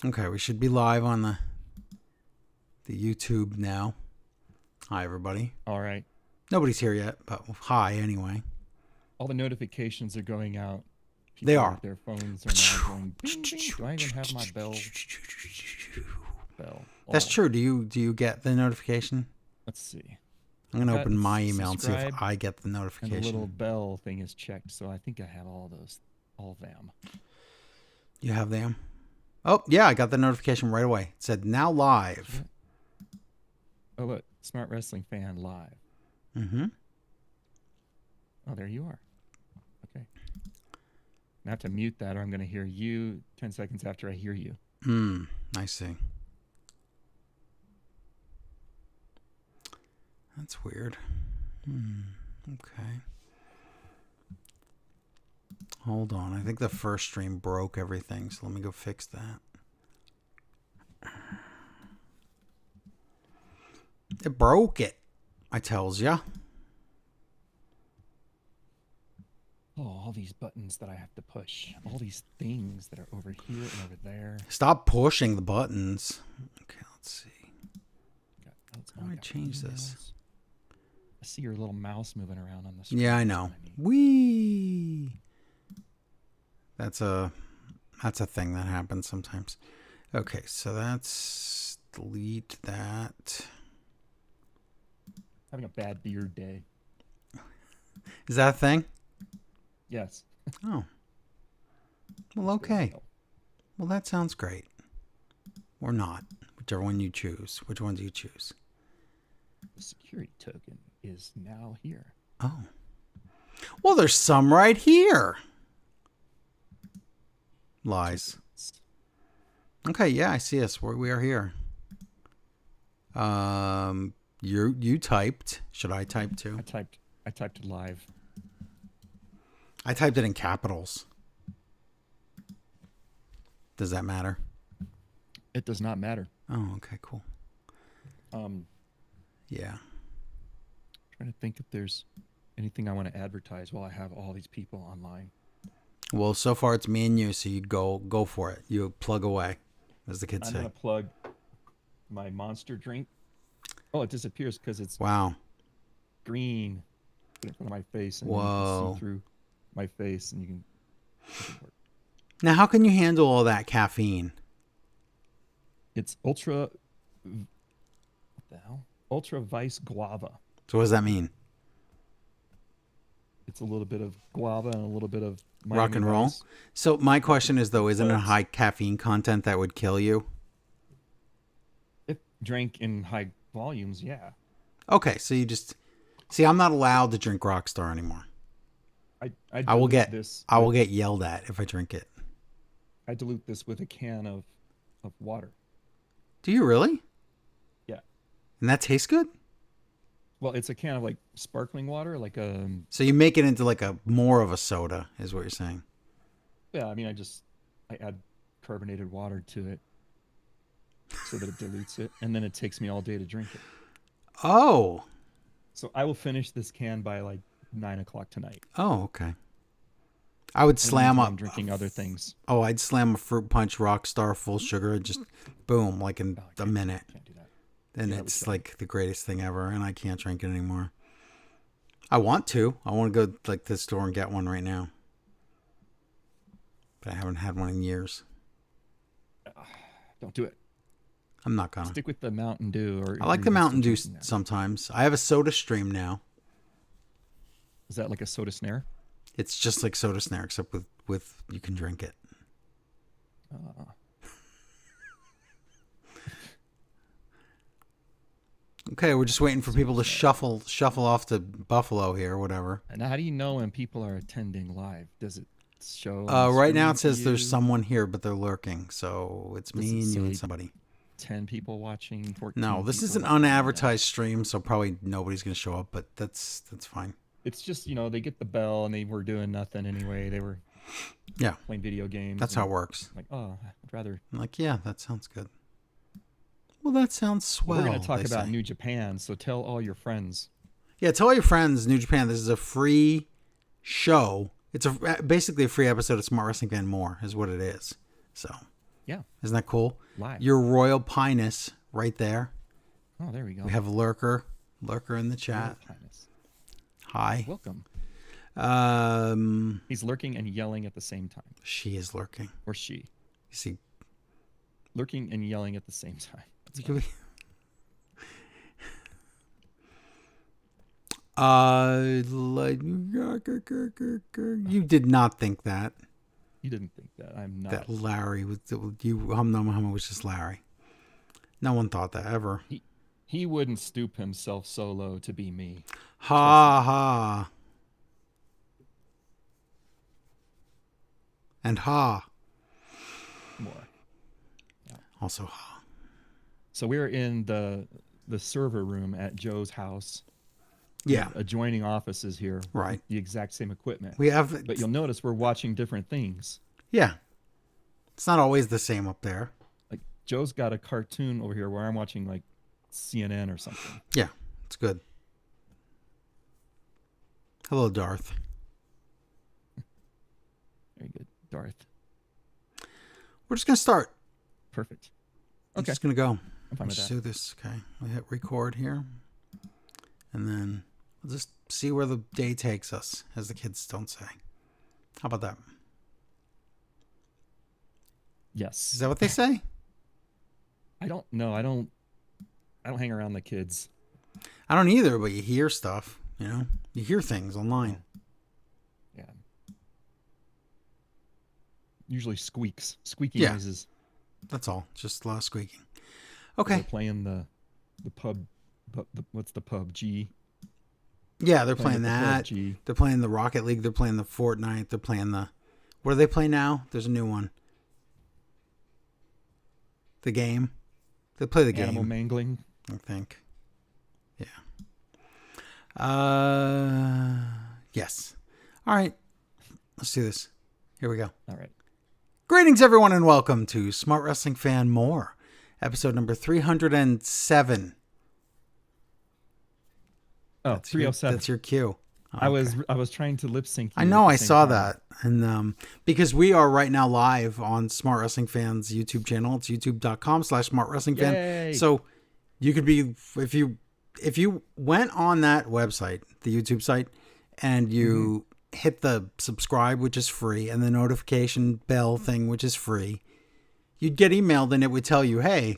Okay, we should be live on the YouTube now. Hi, everybody. All right. Nobody's here yet, but hi anyway. All the notifications are going out. They People are. with their phones are now going bing, bing. Do I even have my bell? That's Oh, true. Do you get the notification? let's see. I'm gonna Got open my email and see if subscribe, I get the And the notification. little bell thing is checked, so I think I have all of them. You have them? Oh yeah, I got the notification right away. It said now live. Oh look, Smart Wrestling Fan live. Mm-hmm. Oh, there you are. Okay. I have to mute that, or I'm gonna hear you 10 seconds after I hear you. I see. That's weird. Okay. Hold on. I think the first stream broke everything, so let me go fix that. It broke it, I tells ya. Oh, all these buttons that I have to push. All these things that are over here and over there. Stop pushing the buttons. Okay, let's see. How do I got change this? emails. I see your little mouse moving around on the screen. Yeah, I know. Whee! That's a thing that happens sometimes. Okay, so that's delete that. Having a bad beard day. Is that a thing? Yes. Oh. Well, okay. Well, that sounds great. Or not. Whichever one you choose. Which one do you choose? The security token is now here. Oh. Well, there's some right here. Lies. Okay, yeah, I see us. We are here. You typed. Should I type too? I typed live. I typed it in capitals. Does that matter? It does not matter. Oh, okay, cool. Yeah. Trying to think if there's anything I want to advertise while I have all these people online. Well, so far it's me and you, so you go for it. You plug away, as the kids I'm say. gonna plug my Monster drink. Oh, it disappears because it's Wow. green. Put it in front of my face, and you Whoa. can see through my face, and you can. Now, how can you handle all that caffeine? It's ultra. What the hell? Ultra Vice Guava. So what does that mean? It's a little bit of guava and a little bit of Rock and Miami roll? Vice. So my question is, though, isn't it But- high caffeine content that would kill you? If drank in high volumes, yeah. Okay, so you just... See, I'm not allowed to drink Rockstar anymore. I will dilute get yelled at if I drink it. I dilute this with a can of water. Do you really? Yeah. And that tastes good? Well, it's a can of like sparkling water, like So you make it into like a more of a soda, is what you're saying. yeah. I mean, I add carbonated water to it so that it dilutes it, and then it takes me all day to drink it. Oh. So I will finish this can by like 9 o'clock tonight. Oh, okay. I would In the slam meantime, up. drinking other things. Oh, I'd slam a fruit punch Rockstar full sugar, just boom, like in a minute. Can't do that. And Yeah, we it's should. like the greatest thing ever, and I can't drink it anymore. I want to. I want to go like to the store and get one right now. But I haven't had one in years. Don't do it. I'm not gonna. Stick with the Mountain Dew. Or I like you're the still Mountain Dew drinking that. sometimes. I have a Soda Stream now. Is that like a soda snare? It's just like Soda Snare, except with you can drink it. Okay, we're just waiting for people to shuffle off to Buffalo here, or whatever. And how do you know when people are attending live? Does it show? on the Right now screen it says for there's you? someone here, but they're lurking. So it's Does me it and you and say somebody. 10 people watching. 14 No, this is an people watching? unadvertised stream, so probably nobody's gonna show up. But that's fine. It's just, they get the bell and they were doing nothing anyway. They were Yeah, playing video games. that's how it works. Like, oh, I'd rather. I'm like, yeah, that sounds good. Well, that sounds swell. We're going to talk they about say. New Japan, so tell all your friends. Yeah, tell all your friends, New Japan. This is a free show. It's basically a free episode of Smart Wrestling Fan More, is what it is. So Yeah. Isn't that cool? Live. Your Royal Pinus right there. Oh, there we go. We have Lurker in the chat. Hi. Welcome. Um, He's lurking and yelling at the same time. she is lurking. Or she. You see, Lurking and yelling at the same time. That's you could funny. you did not think that. You didn't think that. I'm not. That Larry was you. Hum was just Larry. No one thought that ever. He wouldn't stoop himself so low to be me. Ha ha. And ha. More. Also ha. So we're in the server room at Joe's house. Yeah. Adjoining offices here. Right. The exact same equipment. We have. But you'll notice we're watching different things. Yeah. It's not always the same up there. Like Joe's got a cartoon over here where I'm watching like CNN or something. Yeah. It's good. Hello, Darth. Very good. Darth. We're just going to start. Perfect. I'm Okay. just going to go. I'm fine with Let's that. do this. Okay. We hit record here. And then we'll just see where the day takes us, as the kids don't say. How about that? Yes. Is that what they say? I don't know. I don't hang around the kids. I don't either, but you hear stuff, you know? You hear things online. Yeah. Usually squeaky Yeah. noises. That's all. Just a lot of squeaking. They're Okay. playing the what's the PUBG? Yeah, they're playing the that. PUBG. They're playing the Rocket League. They're playing the Fortnite. They're playing the... What do they play now? There's a new one. The game. They play the Animal game, mangling. I think. Yeah. Yes. All right. Let's do this. Here we go. All right. Greetings, everyone, and welcome to Smart Wrestling Fan More, episode number 307. Oh, 307. That's your cue. I was trying to lip sync. I know, I saw that. And because we are right now live on Smart Wrestling Fan's YouTube channel. It's youtube.com/smartwrestlingfan. Yay. So you could be, if you went on that website, the YouTube site, and you hit the subscribe, which is free, and the notification bell thing, which is free, you'd get emailed and it would tell you, hey,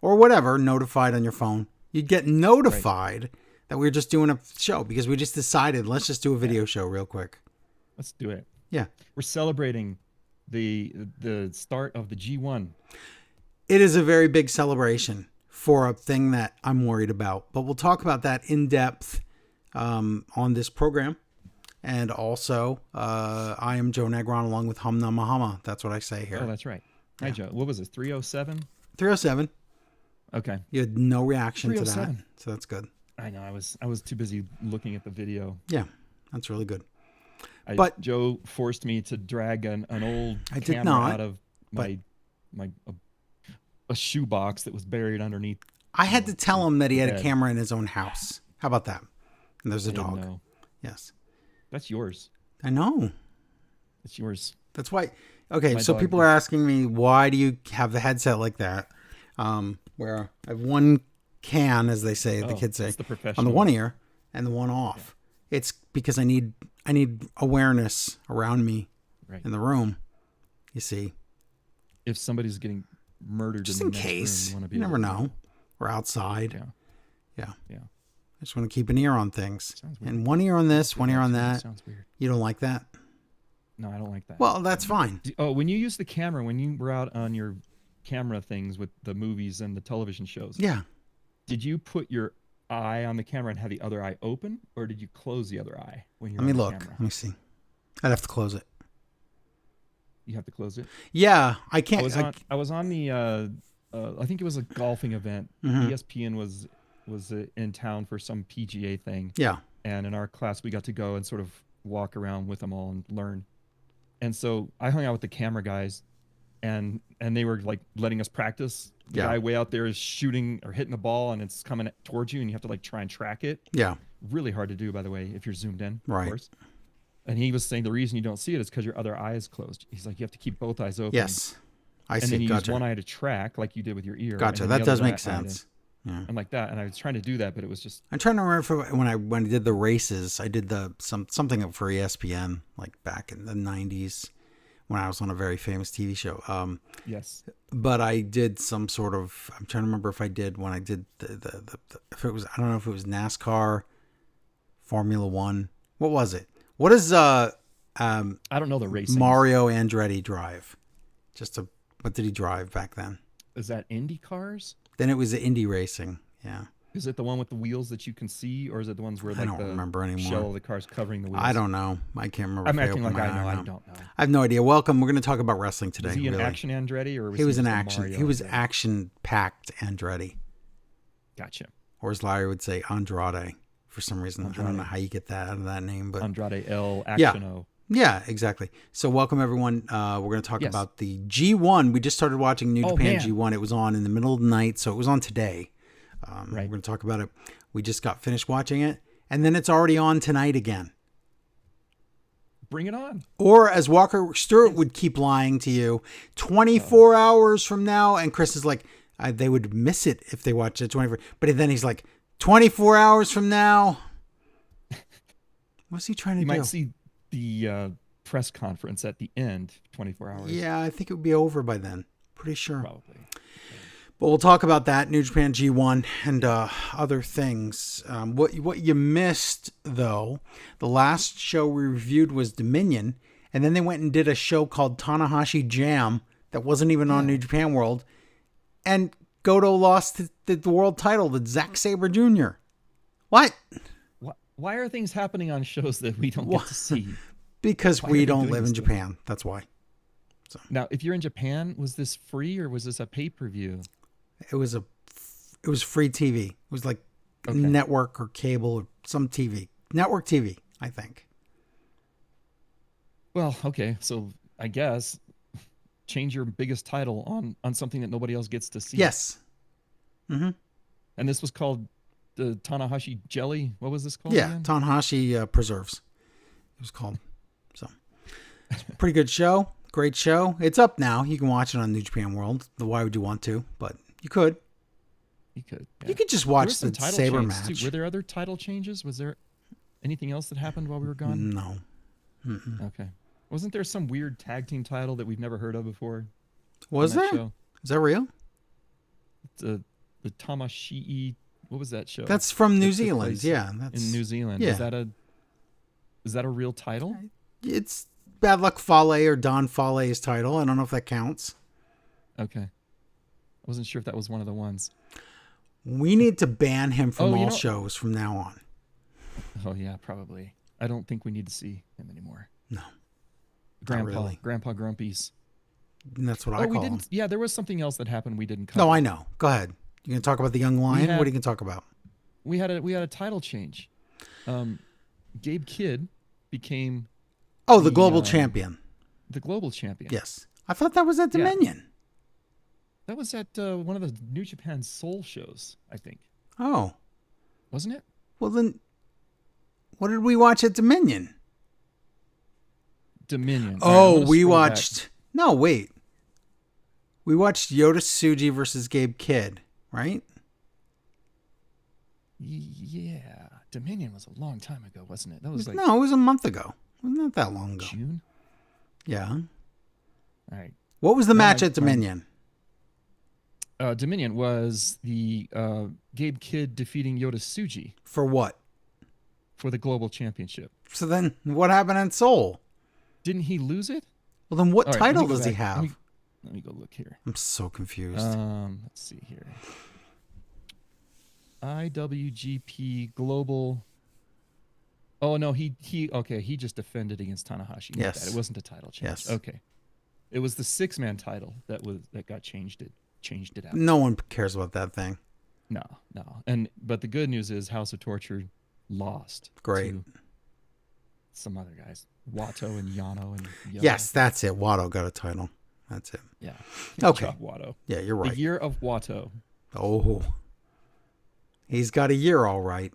or whatever, notified on your phone. You'd get notified that we were just doing a show because we just decided, let's just do a video show real quick. Let's do it. Yeah. We're celebrating the start of the G1. It is a very big celebration for a thing that I'm worried about, but we'll talk about that in depth on this program. And also, I am Joe Negron along with Humna Mahama. That's what I say here. Oh, that's right. Hi, Joe. What was this? 307? 307. Okay. You had no reaction to that, 307. so that's good. I know. I was too busy looking at the video. Yeah, that's really good. But Joe forced me to drag an old camera out of my a shoebox that was buried underneath. I had to tell him that he had a bed. camera in his own house. How about that? And there's a I didn't dog. know. Yes. That's yours. I know. It's yours. That's why. Okay, My so dog people did. are asking me, why do you have the headset like that? Where I have one can, as they say, the kids say, That's the on professional. the one ear and the one off. Yeah. It's because I need awareness around me Right. in the room. You see, If somebody's getting murdered just in in the next case. room, you want to be You never able to- know. Or outside. Yeah. Yeah. Yeah. I just want to keep an ear on things. Sounds weird. And one ear on this, one ear on that. Sounds weird. You don't like that? No, I don't like that. Well, that's fine. Oh, when you use the camera, when you were out on your camera things with the movies and the television shows, Yeah. did you put your eye on the camera and have the other eye open, or did you close the other eye when you're Let me on the look. camera? Let me see. I'd have to close it. You have to close it. Yeah, I can't. I was on the I think it was a golfing event. Mhm. ESPN was in town for some PGA thing, Yeah. and in our class we got to go and sort of walk around with them all and learn. And so I hung out with the camera guys, and they were like letting us practice. The Yeah. guy way out there is shooting or hitting the ball, and it's coming towards you, and you have to like try and track it. Yeah. Really hard to do, by the way, if you're zoomed in, Right. of course. And he was saying the reason you don't see it is because your other eye is closed. He's like, you have to keep both eyes open. Yes. I and see. then you Gotcha. use one eye to track like you did with your ear. Gotcha. And then That the does other make sense. Yeah. and like that. And I was trying to do that, but it was just I'm trying to remember when I did the races, I did something for ESPN like back in the 90s when I was on a very famous TV show. yes. But I did some sort of, I'm trying to remember if I did when I did if it was, I don't know if it was NASCAR, Formula One. What was it? What is I don't know the racing. Mario Andretti drive? What did he drive back then? Is that Indy cars? Then it was the Indy racing. Yeah. Is it the one with the wheels that you can see, or is it the ones where I like don't the remember anymore. shell of the car's covering the wheels? I don't know. I can't remember. I'm if acting like opened I my know. eye or I not. don't know. I have no idea. Welcome. We're going to talk about wrestling today. Was he an really. action Andretti, or was He was an just a action. Mario He was Andretti? action-packed Andretti, Gotcha. or as Larry would say, Andrade. For some reason, I don't Andrade. know how you get that out of that name, but Andrade El Yeah. Actiono. yeah, exactly. So, welcome everyone. We're going to talk Yes. about the G1. We just started watching New Oh, Japan man. G1. It was on in the middle of the night, so it was on today. Right. We're going to talk about it. We just got finished watching it, and then it's already on tonight again. Bring it on. Or as Walker Stewart would keep lying to you, 24 hours from now, and Chris is like, they would miss it if they watched it 24. But then he's like, 24 hours from now. What's he trying to You do? might see the press conference at the end, 24 hours. Yeah, I think it would be over by then. Pretty sure. Probably. But we'll talk about that, New Japan G1 and other things. What you missed, though, the last show we reviewed was Dominion, and then they went and did a show called Tanahashi Jam that wasn't even on New Japan World, and Goto lost the world title to Zack Sabre Jr. What? Why are things happening on shows that we don't get to see? Because Why are we they don't doing live this in to us? Japan. That's why. Now, if you're in Japan, was this free or was this a pay-per-view? It was free TV. It was like Okay. network or cable or some TV. Network TV, I think. Well, okay, so I guess change your biggest title on something that nobody else gets to see. Yes. Mm-hmm. And this was called the Tanahashi Jelly. What was this called? Yeah, again? Tanahashi Preserves. It was called. So, pretty good show. Great show. It's up now. You can watch it on New Japan World. Why would you want to? But you could. You could. Yeah. You could just There was watch some the title Saber changes, too. match. Were there other title changes? Was there anything else that happened while we were gone? No. Okay. Wasn't there some weird tag team title that we've never heard of before? Was on that there? show? Is that real? The Tamashii. What was that show? That's from New that took Zealand. place Yeah, that's in New Zealand. yeah. Is that a real title? It's Bad Luck Fale or Don Fale's title. I don't know if that counts. Okay. I wasn't sure if that was one of the ones. We need to ban him from Oh, you all know- shows from now on. Oh yeah, probably. I don't think we need to see him anymore. No, Grandpa, really. Grandpa Grumpies. And that's what Oh, I we call him. didn't. Yeah, there was something else that happened we didn't cover. No, I know. Go ahead. You gonna talk about the young lion? had- What are you gonna talk about? We had a title change. Gabe Kidd became Oh, the The, global champion. the global champion. Yes, I thought that was at Yeah. Dominion. That was at one of the New Japan Soul shows, I think. Oh, Wasn't it? well then, what did we watch at Dominion? Dominion. All right, I'm Oh, gonna we scroll back. watched. No, wait. We watched Yota Tsuji versus Gabe Kidd, right? Yeah, Dominion was a long time ago, wasn't it? That was like No, it was a month ago. It was not that long ago. June. Yeah. All right. What was the Now match my- at Dominion? Dominion was the Gabe Kidd defeating Yota Tsuji For what? for the global championship. So then, what happened in Seoul? Didn't he lose it? Well, then what All right, let me title go does he back. have? Let me go look here. I'm so confused. Let's see here. IWGP Global. Oh no, he just defended against Tanahashi. My Yes. bad. It wasn't a title change. Yes. Okay. It was the 6-man title that got changed it out. No one cares about that thing. No. But the good news is House of Torture lost. Great. To some other guys, Watto and Yano and Yo. Yes, that's it. Watto got a title. That's it. Yeah. Okay. Good job, Watto. Yeah, you're The right. year of Watto. Oh, he's got a year, all right.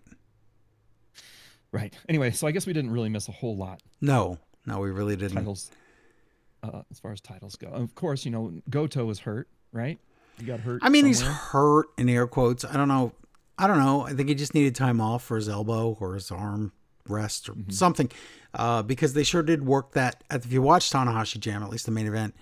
Right. Anyway, so I guess we didn't really miss a whole lot. No, we really didn't. Titles. as far as titles go. Of course, Goto was hurt, right? He got hurt. I mean, he's somewhere. hurt in air quotes. I don't know. I think he just needed time off for his elbow or his arm rest or something. Because they sure did work that. If you watch Tanahashi Jam, at least the main event,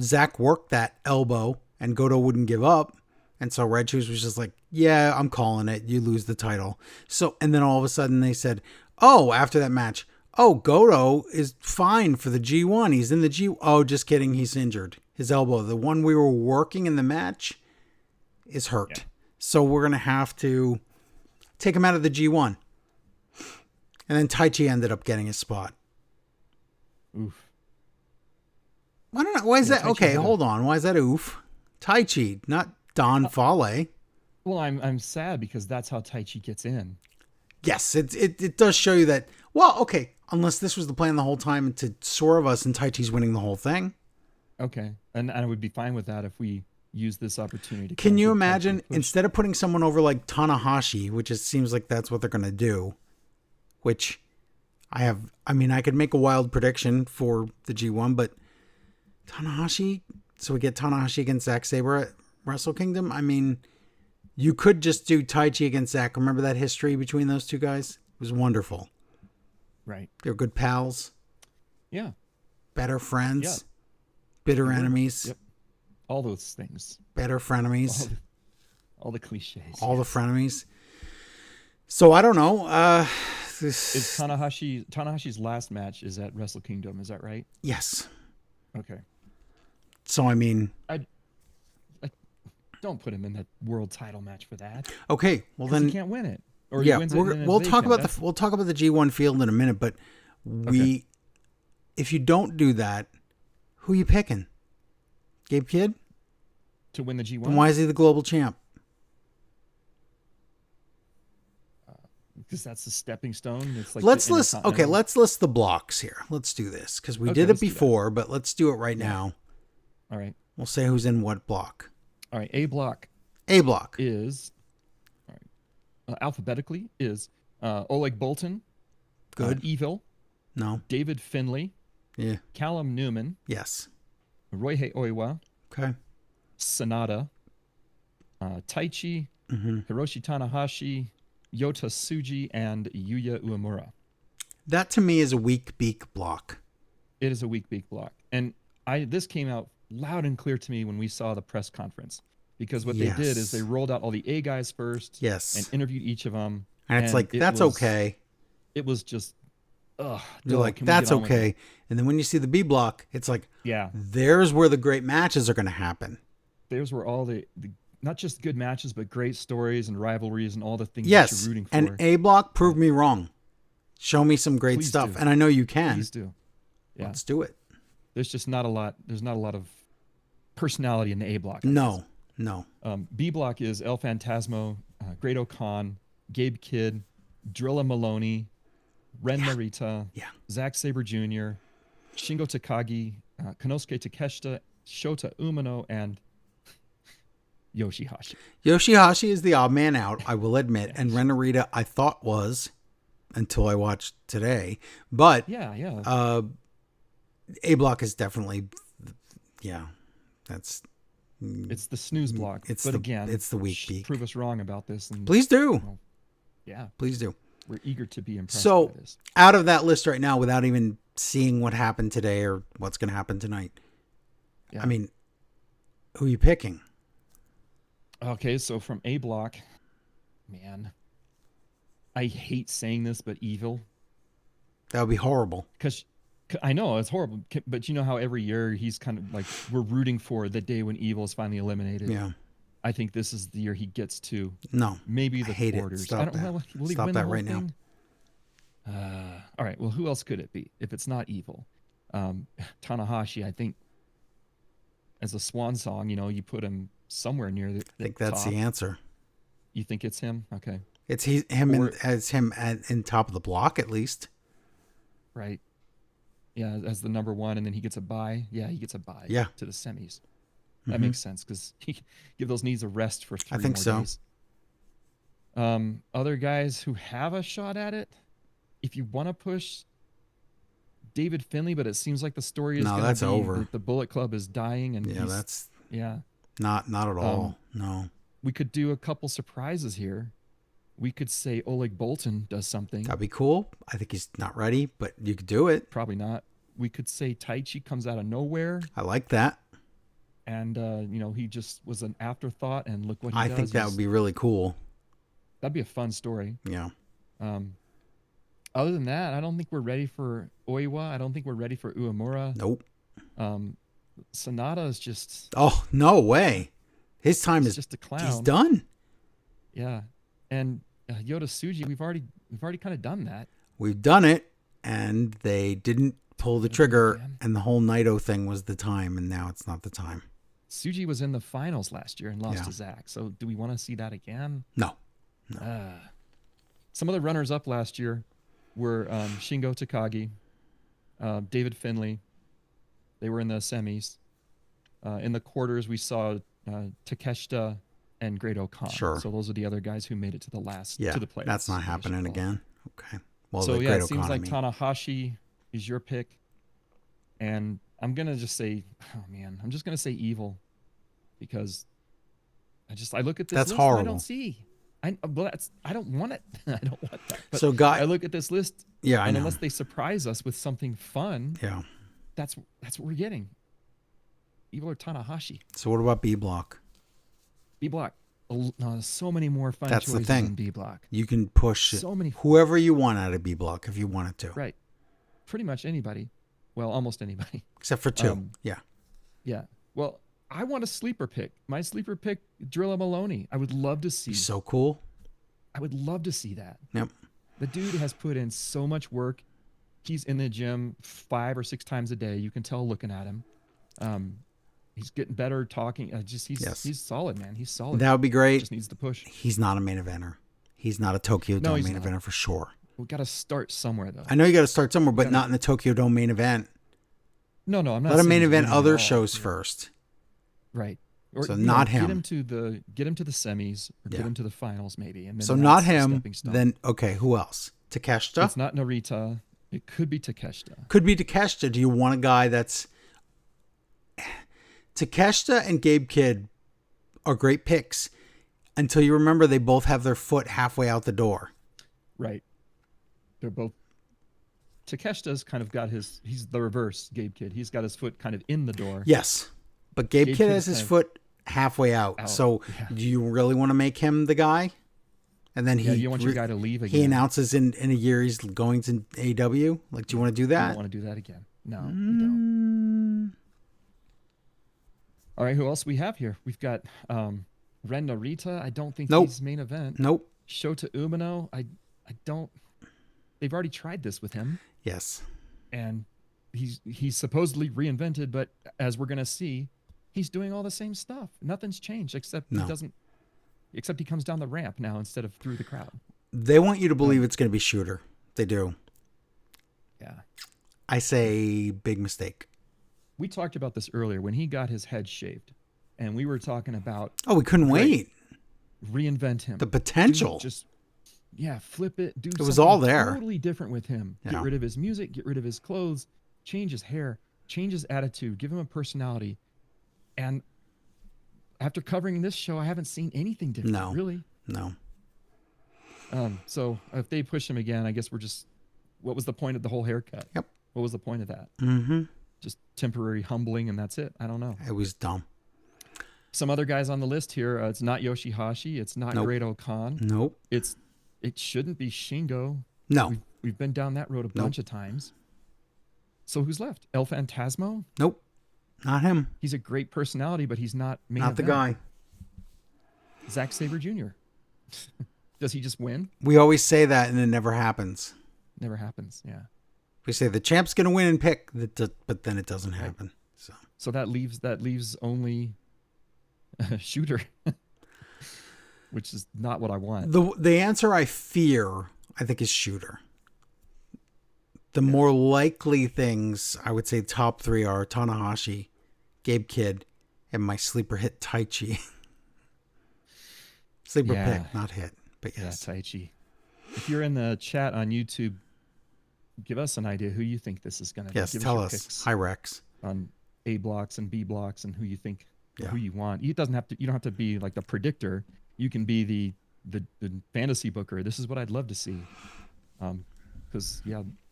Zack worked that elbow and Goto wouldn't give up. And so Red Shoes was just like, yeah, I'm calling it. You lose the title. So, and then all of a sudden they said, oh, after that match, oh, Goto is fine for the G1. He's in the G. Oh, just kidding. He's injured. His elbow, the one we were working in the match, is hurt. Yeah. So we're going to have to take him out of the G1. And then Taichi ended up getting his spot. Oof. I don't know. Why is that? Taichi Okay, had a- hold on. Why is that oof? Taichi, not Don Fale. Well, I'm sad because that's how Taichi gets in. Yes, it does show you that. Well, okay, unless this was the plan the whole time to swerve us and Taichi's winning the whole thing. Okay, and I would be fine with that if we use this opportunity. Can kind you of give Taichi a imagine, push. instead of putting someone over like Tanahashi, which it seems like that's what they're going to do, which I could make a wild prediction for the G1, but Tanahashi, so we get Tanahashi against Zack Sabre at Wrestle Kingdom. I mean, you could just do Taichi against Zack. Remember that history between those two guys? It was wonderful. Right? They were good pals, Yeah. better friends, Yeah. bitter enemies, Yep. All those things. better frenemies, All the cliches. all the frenemies. So I don't know. Is Tanahashi's last match is at Wrestle Kingdom? Is that right? Yes. Okay. So I mean, Don't put him in that world title match for that. okay. Well 'Cause then, he can't win it. Or yeah, he wins it and then we'll it's talk vacant. about we'll talk about the G1 field in a minute. But if you don't do that, who are you picking? Gabe Kidd? To win the G1. Then why is he the global champ? Because that's the stepping stone. It's like Let's the list. Okay, Intercontinental. let's list the blocks here. Let's do this because we Okay, did it let's do that. before, but let's do it right now. All right. We'll say who's in what block. All right. A block A block. is, all right, alphabetically is Oleg Boltin, Good. Evil, No. David Finlay, Yeah. Callum Newman, Yes. Roihei Oiwa, Okay. Sonata, Taichi, Hiroshi Tanahashi, Yota Tsuji, and Yuya Uemura. That to me is a weak beak block. It is a weak beak block. And this came out loud and clear to me when we saw the press conference. Because what they did is they rolled out all the A guys first Yes. and interviewed each of them. And it's like, that's okay. It was just, You're like, that's okay. And then when you see the B block, it's like, Yeah. there's where the great matches are going to happen. There's where all the not just good matches, but great stories and rivalries and all the things that Yes. you're rooting for. And A block, prove me wrong. Show me some great Please stuff. do. And I know you can. Please do. Yeah. Let's do it. There's just not a lot. There's not a lot of personality in the A block. No. B block is El Phantasmo, Great O'Khan, Gabe Kidd, Drilla Maloney, Ren Narita, Yeah. Zack Sabre Jr., Shingo Takagi, Konosuke Takeshita, Shota Umino, and Yoshihashi. Yoshihashi is the odd man out, I will admit. And Renarita, I thought was until I watched today. But Yeah. A block is definitely, yeah, that's. It's the snooze block. It's but the- again, it's the weak beak. Prove us wrong about this. And Please do. well, yeah, Please do. we're eager to be impressed So, by this. out of that list right now, without even seeing what happened today or what's going to happen tonight, Yeah. I mean, who are you picking? Okay, so from A block, man, I hate saying this, but Evil, That would be horrible. because I know it's horrible, but you know how every year he's kind of like we're rooting for the day when Evil is finally eliminated. Yeah. I think this is the year he gets to No. maybe I the hate it. quarters. Stop I don't that. know. Will he Stop win the that whole right now. thing? All right. Well, who else could it be if it's not Evil? Tanahashi, I think, as a swan song, you put him somewhere near the I think that's top. the answer. You think it's him? Okay. It's him Or- as him in top of the block at least. Right. Yeah, as the number one, and then he gets a bye. Yeah, he gets a bye. Yeah. To the semis. That makes sense because he give those knees a rest for 3 think more so. days. Other guys who have a shot at it, if you want to push David Finley, but it seems like the story is No, going that's to be over. that the Bullet Club is dying, and Yeah, he's, that's yeah. not at all. No. We could do a couple surprises here. We could say Oleg Boltin does something. That'd be cool. I think he's not ready, but you could do it. Probably not. We could say Taichi comes out of nowhere, I like that. and he just was an afterthought, and look what he I does. think that would be really cool. That'd be a fun story. Yeah. Other than that, I don't think we're ready for Oiwa. I don't think we're ready for Uemura. Nope. Sonata is just Oh, no way. His time he's is just a clown. he's done. Yeah, and Yoda Tsuji, we've already kind of done that. We've done it, and they didn't pull the trigger, again. and the whole Naito thing was the time, and now it's not the time. Tsuji was in the finals last year and lost Yeah. to Zach. So do we want to see that again? No. Some of the runners-up last year were Shingo Takagi, David Finley. They were in the semis. In the quarters, we saw Takeshita and Great O'Khan. Sure. So those are the other guys who made it to the last Yeah, to the playoffs. that's not I guess you happening call it. again. Okay. Well, So the yeah, Great it seems like Economy. Tanahashi is your pick, and I'm gonna just say, oh man, I'm just gonna say Evil, because I look at this That's list and I horrible. don't see. I don't want it. I don't want that. But So, I look at this list, yeah, I and know. unless they surprise us with something fun, Yeah. that's what we're getting. Evil or Tanahashi. So what about B Block? B Block. So many more fun That's the choices thing. in B Block. You can push So many. whoever you want out of B Block if you wanted to, Right. Pretty much anybody. Well, almost anybody. except for two. Yeah. Yeah. Well, I want a sleeper pick. My sleeper pick, Drilla Maloney. I would love to see. He's so cool. I would love to see that. Yep. The dude has put in so much work. He's in the gym 5 or 6 times a day. You can tell looking at him. He's getting better talking. Yes. He's solid, man. He's solid. That would be great. Just needs the push. He's not a main eventer. He's not a Tokyo Dome he's main not. eventer for sure. We got to start somewhere though. I know you got to start somewhere, but not in the Tokyo Dome main event. No, I'm not. Let him saying main he's event winning other at all. shows first. Right. Or So you know, not Get him. him to the semis or Yeah. get him to the finals maybe. And then So that's not the him. stepping stone. Then okay, who else? Takeshita. It's not Narita. It could be Takeshita. Could be Takeshita. Do you want a guy that's Takeshita and Gabe Kidd are great picks until you remember they both have their foot halfway out the door. Right. They're both. Takeshita's kind of got he's the reverse Gabe Kidd. He's got his foot kind of in the door. Yes. But Gabe Gabe Kidd Kidd has is his kind of foot halfway out. out, So yeah. do you really want to make him the guy? And then Yeah, you want your guy to leave again. he announces in a year he's going to AW. Like, do you want to do You that? don't want to do that again. No, you don't. All right, who else we have here? We've got Ren Narita. I don't think Nope. he's main event. Nope. Shota Umino. I don't. They've already tried this with him, Yes. and he's supposedly reinvented, but as we're gonna see, he's doing all the same stuff. Nothing's changed except No. he doesn't. Except he comes down the ramp now instead of through the crowd. They want you to believe it's going to be Shooter. They do. Yeah. I say big mistake. We talked about this earlier when he got his head shaved, and we were talking about Oh, we couldn't wait. reinvent him. The potential. Flip it. Do It was something all there. Totally different with him. Yeah. Get rid of his music. Get rid of his clothes. Change his hair. Change his attitude. Give him a personality. And after covering this show, I haven't seen anything different. No. Really. No. So if they push him again, I guess we're just. What was the point of the whole haircut? Yep. What was the point of that? Mm-hmm. Just temporary humbling, and that's it. I don't know. It was dumb. Some other guys on the list here. It's not Yoshihashi. It's not Nope. Great O'Khan. Nope. It shouldn't be Shingo. No. We've been down that road a bunch of times. So who's left? El Phantasmo? Nope. Not him. He's a great personality, but he's not main Not the event. guy. Zack Sabre Jr. Does he just win? We always say that and it never happens. Never happens. Yeah. We say the champ's going to win and pick, but then it doesn't happen. So that leaves only Shooter, which is not what I want. The answer I fear, I think, is Shooter. The more likely things, I would say top 3 are Tanahashi, Gabe Kidd, and my sleeper hit Taichi. Sleeper Yeah. pick, not hit, but yes. Yeah, Taichi. If you're in the chat on YouTube, give us an idea who you think this is going to be. Yes, Give tell your us. picks Hi, Rex. on A blocks and B blocks and who you think, Yeah. who you want. You don't have to be like the predictor. You can be the fantasy booker. This is what I'd love to see. Because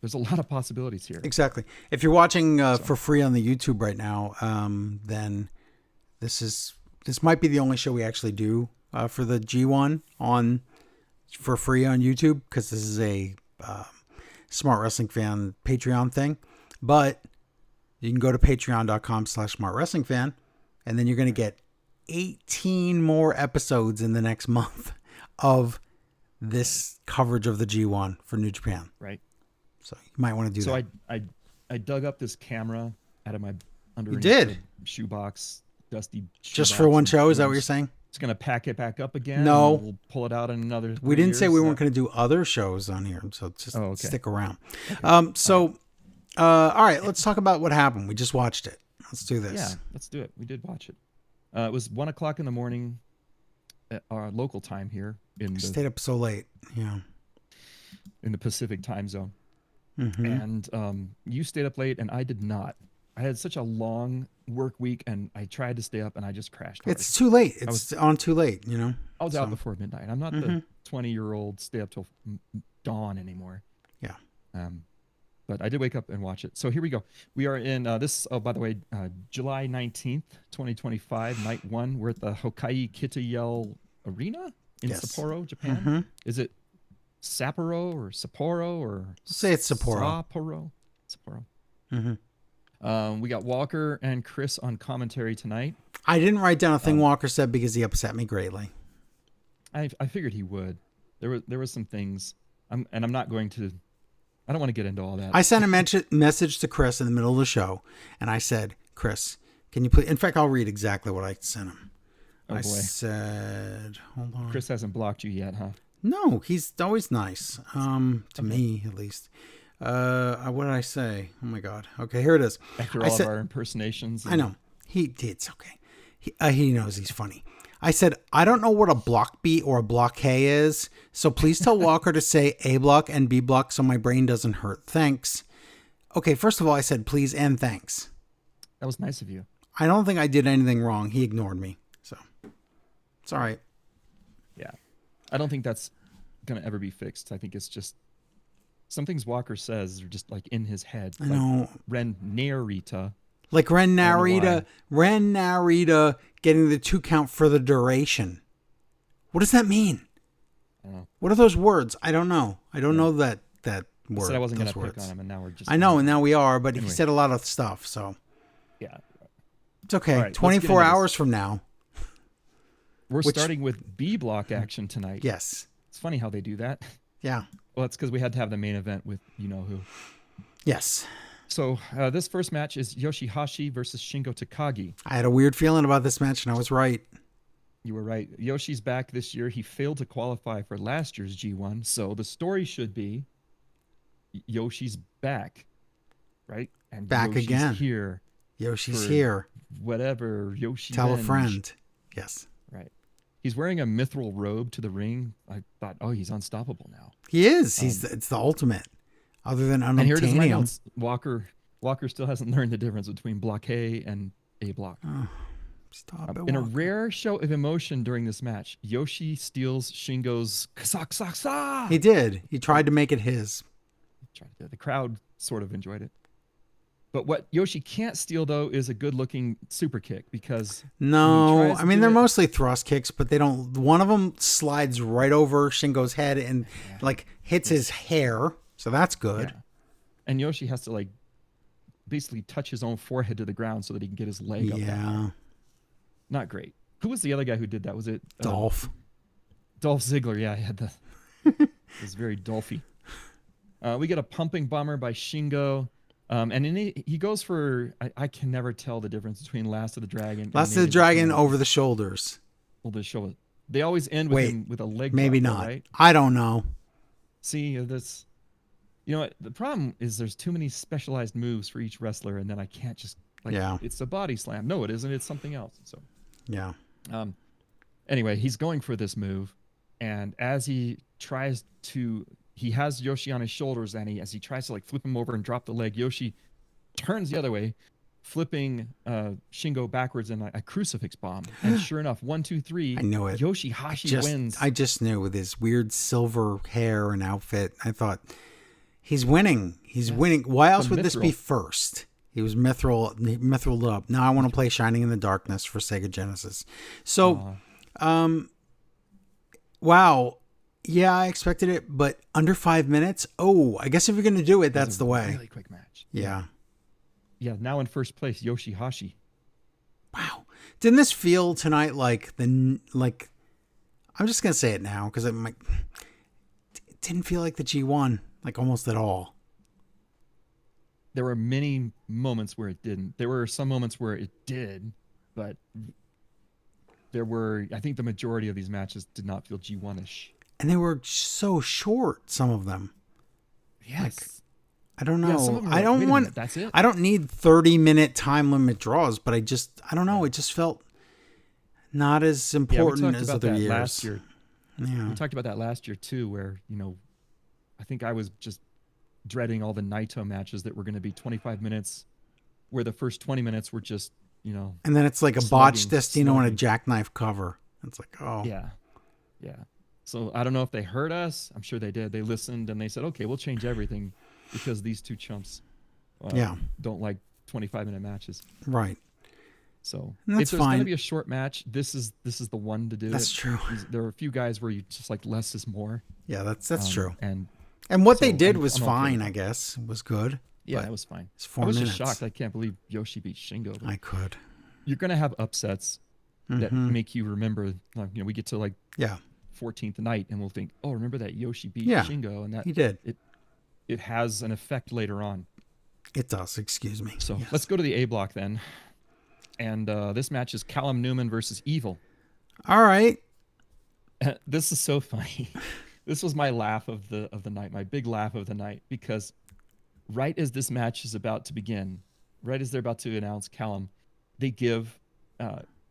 there's a lot of possibilities here. Exactly. If you're watching for free on the YouTube right now, then this might be the only show we actually do for the G1 for free on YouTube, because this is a Smart Wrestling Fan Patreon thing. But you can go to patreon.com/smartwrestlingfan, and then you're going to get 18 more episodes in the next month of this coverage of the G1 for New Japan. Right. So you might want to do that. So I dug up this camera out of my underneath did? the shoebox, dusty Just shoebox, for one and show, is that we're what you're just- saying? Just gonna pack it back up again. No. And we'll pull it out in another. We 3 didn't say years, we so- weren't going to do other shows on here, so just Oh, okay. stick around. All right, let's talk about what happened. We just watched it. Let's do this. Yeah, let's do it. We did watch it. It was 1:00 in the morning, at our local time here in Stayed up so late. Yeah. the Pacific time zone. Mm-hmm. And you stayed up late, and I did not. I had such a long work week, and I tried to stay up, and I just crashed hard. It's too late. It's on too late, you know? I was out so- before midnight. I'm not the 20-year-old stay up till dawn anymore. Yeah. But I did wake up and watch it. So here we go. We are in this. Oh, by the way, July 19th, 2025, night 1. We're at the Hokai Kitayel Arena in Yes. Sapporo, Japan. Mhm. Is it Sapporo or Sapporo or Say it's Sapporo. Sapporo. Mhm. We got Walker and Chris on commentary tonight. I didn't write down a thing Walker said because he upset me greatly. I figured he would. There was some things. I'm not going to. I don't want to get into all that. I sent a message to Chris in the middle of the show, and I said, Chris, can you please... In fact, I'll read exactly what I sent him. Oh, I boy. said... Hold on. Chris hasn't blocked you yet, huh? No, he's always nice. To me, at least. What did I say? Oh, my God. Okay, here it is. After I all said- of our impersonations. I know. It's okay. He knows he's funny. I said, I don't know what a block B or a block K is, so please tell Walker to say A block and B block so my brain doesn't hurt. Thanks. Okay, first of all, I said please and thanks. That was nice of you. I don't think I did anything wrong. He ignored me, so it's all right. Yeah. I don't think that's going to ever be fixed. I think it's just some things Walker says are just like in his head. I know. Ren Narita. Like Ren don't know Narita getting the 2 count for the duration. What does that mean? I don't know. What are those words? I don't know. I don't know that word. I said I wasn't going those to pick words. on him, and now we're just. I know, and now we are, but Anyway. he said a lot of stuff, so Yeah. it's okay. All right, let's get 24 into this. hours from now. We're Which- starting with B block action tonight. Yes. It's funny how they do that. Yeah. Well, that's because we had to have the main event with you know who. Yes. So this first match is Yoshihashi versus Shingo Takagi. I had a weird feeling about this match, and I was right. You were right. Yoshi's back this year. He failed to qualify for last year's G1. So the story should be Yoshi's back, right? And Back Yoshi's again. here. Yoshi's For here. Whatever. Yoshi. Tell a Venge. friend. Yes. Right. He's wearing a mithril robe to the ring. I thought, oh, he's unstoppable now. He is. It's the ultimate. Other than And here it is in my unobtainium. notes. Walker still hasn't learned the difference between block A and A block. Stop it. In a Walker. rare show of emotion during this match, Yoshi steals Shingo's kasak. He did. He tried to make it his. The crowd sort of enjoyed it. But what Yoshi can't steal, though, is a good-looking super kick because No, tries I to mean do they're it- mostly thrust kicks, but they don't. One of them slides right over Shingo's head and like hits his hair, so that's good. yeah. And Yoshi has to like basically touch his own forehead to the ground so that he can get his leg up. Yeah, Not great. Who was the other guy who did that? Was it Dolph. Dolph Ziggler? Yeah, he had the. It was very Dolphy. We get a pumping bomber by Shingo. And then he goes for I can never tell the difference between Last of the Dragon. and Last of the Native Dragon King. over the shoulders. Well, the show. They always end with Wait, him with a leg. Maybe drop, though, not. Right? I don't know. See, that's. You know what? The problem is there's too many specialized moves for each wrestler, and then I can't just like. Yeah. It's a body slam. No, it isn't. It's something else. So. Yeah. Anyway, he's going for this move, and as he tries to he has Yoshi on his shoulders, and as he tries to like flip him over and drop the leg, Yoshi turns the other way, flipping Shingo backwards in a crucifix bomb. And sure enough, 1, 2, 3. I knew it. Yoshihashi wins. I just knew with his weird silver hair and outfit. I thought he's winning. He's winning. Why else would this be first? He was mithril up. Now I want to play Shining in the Darkness for Sega Genesis. So, wow. Yeah, I expected it, but under 5 minutes. Oh, I guess if you're going to do it, that's the way. Really quick match. Yeah. Yeah. Now in first place, Yoshihashi. Wow. Didn't this feel tonight like I'm just going to say it now because it didn't feel like the G1, like almost at all. There were many moments where it didn't. There were some moments where it did, but I think the majority of these matches did not feel G1-ish. And they were so short, some of them. Yes. Like, I don't know. Yeah, some of them were I don't wait a want. minute, that's it. I don't need 30-minute time limit draws, but I don't know. It just felt not as important as other years. Last year. Yeah. We talked about that last year too, where I think I was just dreading all the Naito matches that were going to be 25 minutes, where the first 20 minutes were just and then it's like a botched Destino and a jackknife cover. It's like, oh yeah. So I don't know if they heard us. I'm sure they did. They listened and they said, okay, we'll change everything because these two chumps don't like 25-minute matches. Right. So and that's if there's going fine. to be a short match, this is the one to do. That's it. true. There are a few guys where you just like less is more. Yeah, that's true. And what so they did was I'm fine, okay. I guess. It was good. Yeah, but it was fine. It's 4 I was minutes. just shocked. I can't believe Yoshi beat Shingo. I could. You're going to have upsets that make you remember. We get to like 14th night and we'll think, oh, remember that Yoshi beat Shingo, and that he did. It has an effect later on. It does. Excuse me. So let's go to the A block then. And this match is Callum Newman versus Evil. All right. This is so funny. This was my laugh of the night, my big laugh of the night, because right as this match is about to begin, right as they're about to announce Callum, they give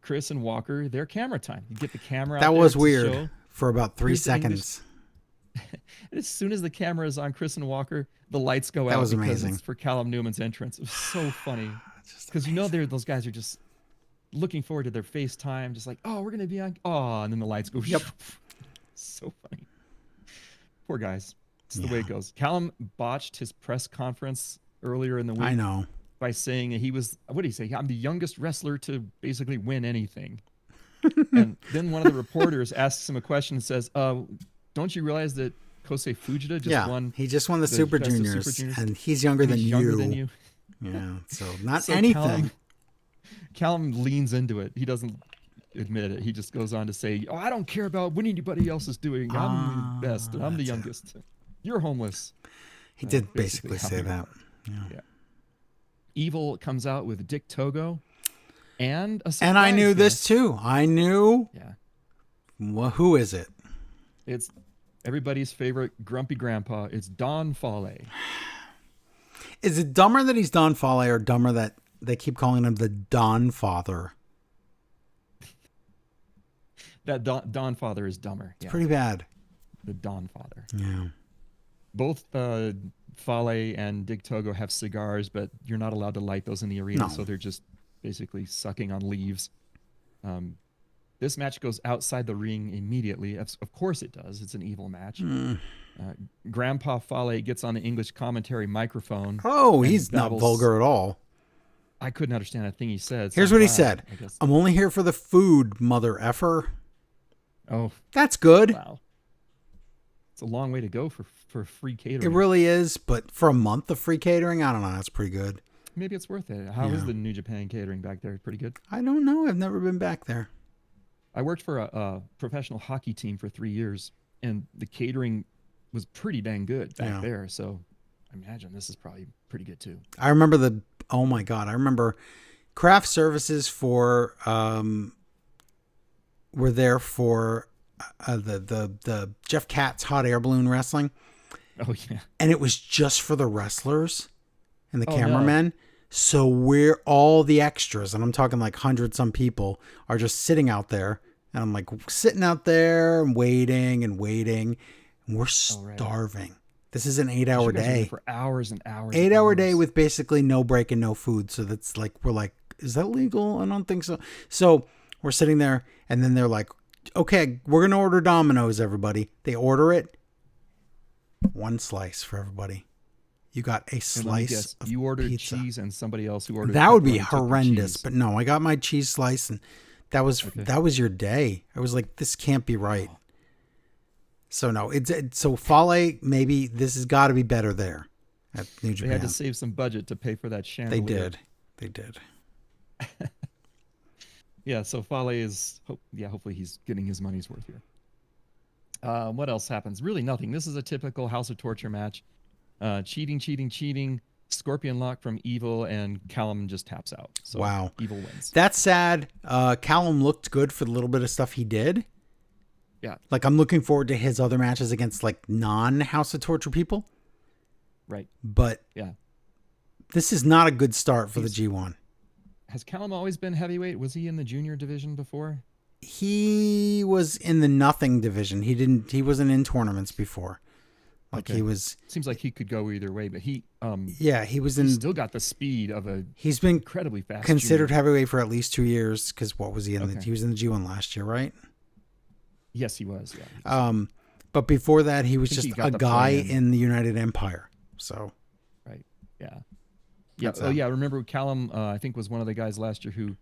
Chris and Walker their camera time. You get the camera out That there was to weird show. for about 3 Here's the seconds. And as soon as the camera is on Chris and Walker, the lights go out. That was because amazing. It's for Callum Newman's entrance. It was so funny. Because those guys are just looking forward to their FaceTime, just like, oh, we're going to be on. Oh, and then the lights go. Yep. So funny. Poor guys. It's the way it goes. Callum botched his press conference earlier in the week. I know. By saying he was, what did he say? I'm the youngest wrestler to basically win anything. And then one of the reporters asks him a question and says, don't you realize that Kosei Fujita just won? He just won the Super Best of Juniors, Super Juniors, and he's younger than you. Yeah, so not anything. Callum leans into it. He doesn't admit it. He just goes on to say, oh, I don't care about what anybody else is doing. I'm the best. I'm the youngest. You're homeless. He did basically say that. Yeah. Evil comes out with Dick Togo and a surprise And I knew this guest. too. I knew. Yeah. Well, who is it? It's everybody's favorite grumpy grandpa. It's Don Fale. Is it dumber that he's Don Fale or dumber that they keep calling him the Don Father? That Don Father is dumber. It's pretty bad. The Don Father. Yeah. Both Fale and Dick Togo have cigars, but you're not allowed to light those in the arena, so they're just basically sucking on leaves. This match goes outside the ring immediately. Of course it does. It's an evil match. Grandpa Fale gets on the English commentary microphone. Oh, he's not vulgar at all. I couldn't understand a thing he said. Here's what he said. I'm only here for the food, mother effer. Oh. That's good. Wow. It's a long way to go for free catering. It really is, but for a month of free catering, I don't know. That's pretty good. Maybe it's worth it. How is the New Japan catering back there? Pretty good? I don't know. I've never been back there. I worked for a professional hockey team for 3 years, and the catering was pretty dang good back there. So I imagine this is probably pretty good too. I remember oh my God. I remember craft services were there for the Jeff Katz hot air balloon wrestling. Oh yeah. And it was just for the wrestlers and the Oh, cameramen. No. So we're all the extras, and I'm talking like 100-some people are just sitting out there, and I'm like sitting out there and waiting. We're Oh, right. starving. This is an 8 You hour guys are there day. for hours and hours. 8 and hour day hours. with basically no break and no food. So that's like, we're like, is that legal? I don't think so. So we're sitting there and then they're like, okay, we're going to order Domino's, everybody. They order it. One slice for everybody. You got a And let me slice guess, of you ordered pizza. cheese and somebody else who ordered That would be pepperoni took the horrendous. cheese. But no, I got my cheese slice and that was your day. I was like, this can't be right. So no, so Fale, maybe this has got to be better there at New They Japan. had to save some budget to pay for that chandelier. They did. Yeah, so Fale is, hopefully he's getting his money's worth here. What else happens? Really nothing. This is a typical House of Torture match. Cheating. Scorpion lock from Evil, and Callum just taps out. So Wow. Evil wins. That's sad. Callum looked good for the little bit of stuff he did. Yeah, Like, I'm looking forward to his other matches against like non-House of Torture people. right. But Yeah. this is not a good start for the G1. Has Callum always been heavyweight? Was he in the junior division before? He was in the nothing division. He wasn't in tournaments before. Like Okay. he was, Seems like he could go either way, but he he was in, still got the speed of a he's been incredibly fast considered junior. heavyweight for at least 2 years. Cause what was he in? Okay. He was in the G1 last year, right? Yes, he was. Yeah. But before that, he was I think just he got a the guy plan. in the United Empire. So Right. Yeah. That's, Yeah. Yeah. Remember Callum? I think was one of the guys last year who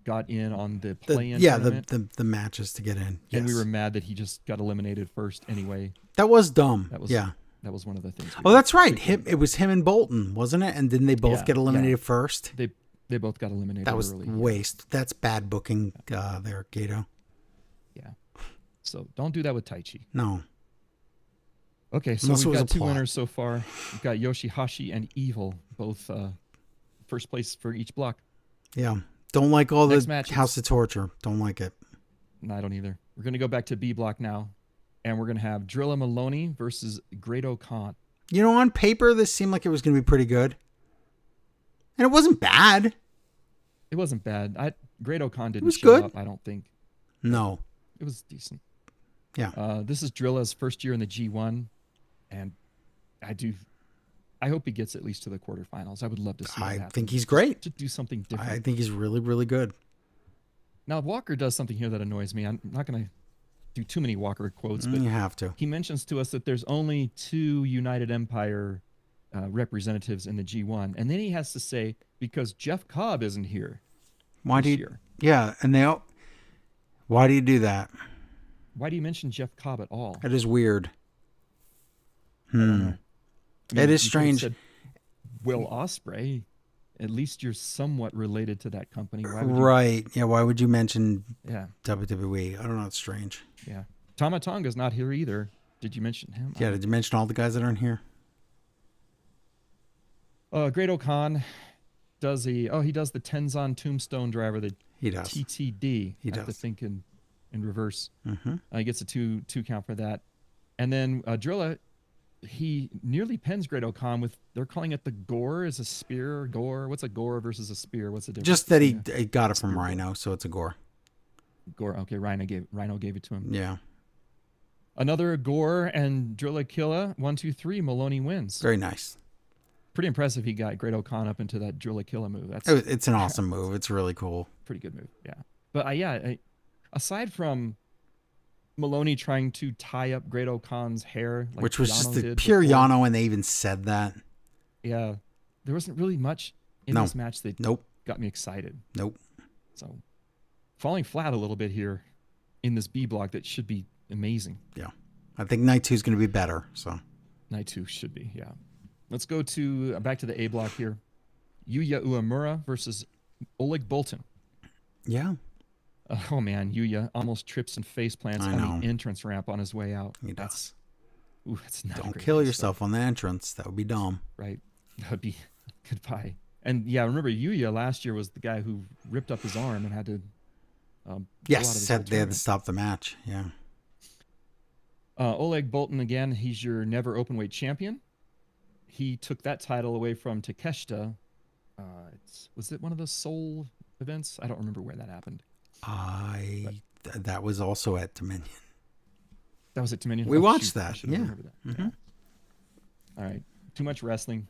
got in on the the play-in tournament, the matches to get in. Yes. and we were mad that he just got eliminated first anyway. That was dumb. That was yeah. That was one of the things. Oh, that's right. It was him and Bolton, wasn't it? And didn't they both Yeah, get eliminated yeah. first? They both got eliminated. That was early. waste. That's bad booking there, Gato. Yeah. So don't do that with Taichi. No. Okay, so Unless it we've was got a two plot. winners so far. We've got Yoshihashi and Evil, both first place for each block. Yeah. Don't like all Next the match is- House of Torture. Don't like it. No, I don't either. We're going to go back to B block now, and we're going to have Drilla Maloney versus Grado Khan. You know, on paper, this seemed like it was going to be pretty good. And it wasn't bad. It wasn't bad. Grado Khan didn't was show good. up, I don't think. No. It was decent. Yeah. This is Drilla's first year in the G1, and I hope he gets at least to the quarterfinals. I would love to see that I happen. think he's great. To do something different. I think he's really, really good. Now, Walker does something here that annoys me. I'm not going to do too many Walker quotes, but You have to. he mentions to us that there's only 2 United Empire representatives in the G1. And then he has to say, because Jeff Cobb isn't here Why do this you? year. Yeah, and why do you do that? Why do you mention Jeff Cobb at all? That is weird. I don't know. I It is you could've strange. said, Will Ospreay, at least you're somewhat related to that company. Why would you? Right. Yeah, why would you mention Yeah, WWE? I don't know. It's strange. yeah. Tama Tonga's not here either. Did you mention him? Yeah, did you mention all the guys that aren't here? Grado Khan does he does the Tenzan Tombstone Driver, the He does. TTD. He I have to does. think in reverse. Mm-hmm. He gets a two count for that. And then Drilla, he nearly pins Grado Khan with, they're calling it the gore. Is a spear or gore? What's a gore versus a spear? What's the difference? Just that he Yeah. he got it from Rhino, so it's a gore. Gore. Okay, Rhino gave it to him. Yeah, Another gore and Drilla Killa. 1, 2, 3. Maloney wins. very nice. Pretty impressive. He got Grado Khan up into that Drilla Killa move. That's It's an awesome move. It's really cool. pretty good move. Yeah. But aside from Maloney trying to tie up Grado Khan's hair, like Which was just Yano the did pure before, Yano, and they even said that. Yeah, there wasn't really much in No. this match that Nope. got me excited. Nope. So falling flat a little bit here in this B block that should be amazing. Yeah. I think night 2 is going to be better. So Night 2 should be, yeah. Let's go to back to the A block here. Yuya Uemura versus Oleg Boltin. yeah, Oh man, Yuya almost trips and face plants I on know. the entrance ramp on his way out. he That's does. ooh, that's not a Don't great kill way to yourself on the entrance. That would be dumb. start, right? That would be goodbye. And yeah, remember Yuya last year was the guy who ripped up his arm and had to pull out of Yes, his said whole they had to tournament. stop the match. Yeah. Oleg Boltin again. He's your never openweight champion. He took that title away from Takeshita. Was it one of the Seoul events? I don't remember where that happened. That was also at Dominion. That was it. Dominion. We watched shoot, I that. should have Yeah. remembered that. Yeah. All right. Too much wrestling.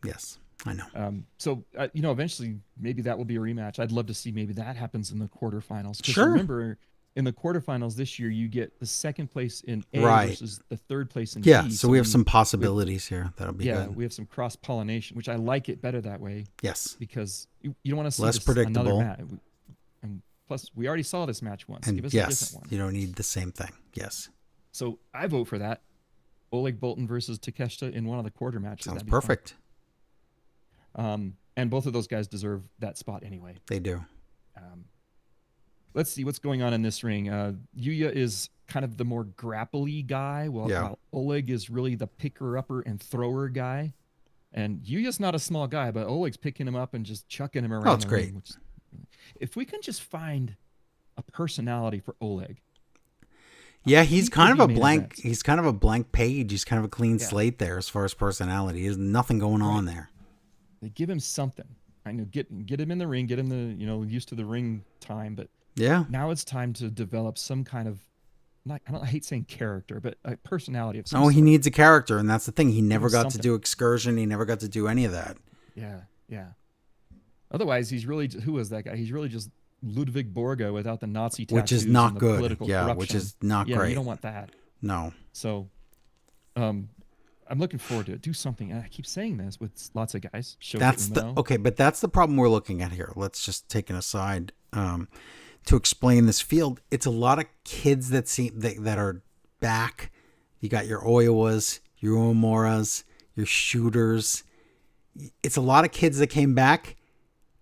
Yes, I know. So eventually maybe that will be a rematch. I'd love to see maybe that happens in the quarterfinals. 'Cause Sure. remember, in the quarterfinals this year, you get the second place in A Right. versus the third place in Yeah, B. so we have some possibilities here. That'll be Yeah, good. we have some cross pollination, which I like it better that way Yes. because you don't want to see Less predictable. another match. And plus, we already saw this match once. Give And us a yes, different one. you don't need the same thing. Yes. So I vote for that. Oleg Boltin versus Takeshita in one of the quarter matches. Sounds That'd be fun. perfect. And both of those guys deserve that spot anyway. They do. Let's see what's going on in this ring. Yuya is kind of the more grapple-y guy, while Oleg is really the picker-upper and thrower guy. And Yuya's not a small guy, but Oleg's picking him up and just chucking him around. Oh, it's the great. ring, if we can just find a personality for Oleg. Yeah, he's kind of could a be main blank. events. He's kind of a blank page. He's kind of a clean Yeah. slate there as far as personality. There's nothing going on there. They give him something. I know, get him in the ring, get him used to the ring time, but Yeah. now it's time to develop some kind of I hate saying character, but a personality of some Oh, he sort. needs a character, and that's the thing. He never him got to something. do Excursion. He never got to do any of that. Yeah. Otherwise, he's really who was that guy? He's really just Ludwig Borga without the Nazi tattoos Which is and not the good. political Yeah, corruption. which is not yeah, great. you don't want that. No. So, I'm looking forward to it. Do something. I keep saying this with lots of guys. Shohei That's Umino. okay, but that's the problem we're looking at here. Let's just take an aside to explain this field. It's a lot of kids that are back. You got your Oiwas, your Uemuras, your shooters. It's a lot of kids that came back,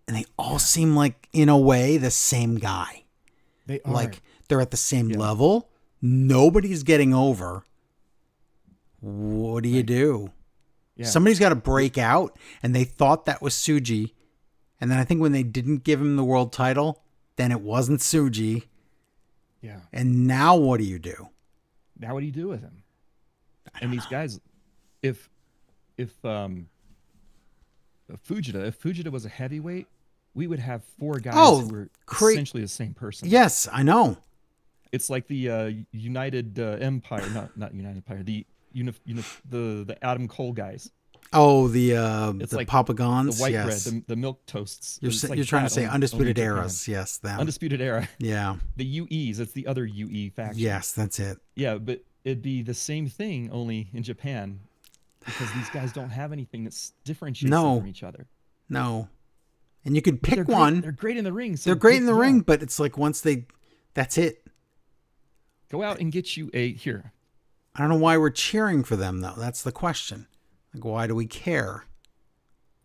and they all seem like, in a way, the same guy. They are. Like they're at the same level. Nobody's getting over. What do you do? Yeah. Somebody's got to break out, and they thought that was Tsuji. And then I think when they didn't give him the world title, then it wasn't Tsuji. Yeah. And now what do you do? Now what do you do with him? And these guys, if Fujita was a heavyweight, we would have four guys who were essentially the same person. Yes, I know. It's like the United Empire, not United Empire, the Adam Cole guys. Oh, the like Papagons. The white yes. bread, the milk toasts. You're It's like trying to that, say only Undisputed in Japan. Eras. Yes, them. Undisputed Era. Yeah. The UEs, it's the other UE faction. Yes, that's it. Yeah, but it'd be the same thing only in Japan because these guys don't have anything that differentiates them from each other. No. And you could They're pick great- one. They're great in the ring. So They're great in the yeah. ring, but it's like that's it. Go out and get you here. I don't know why we're cheering for them, though. That's the question. Like, why do we care?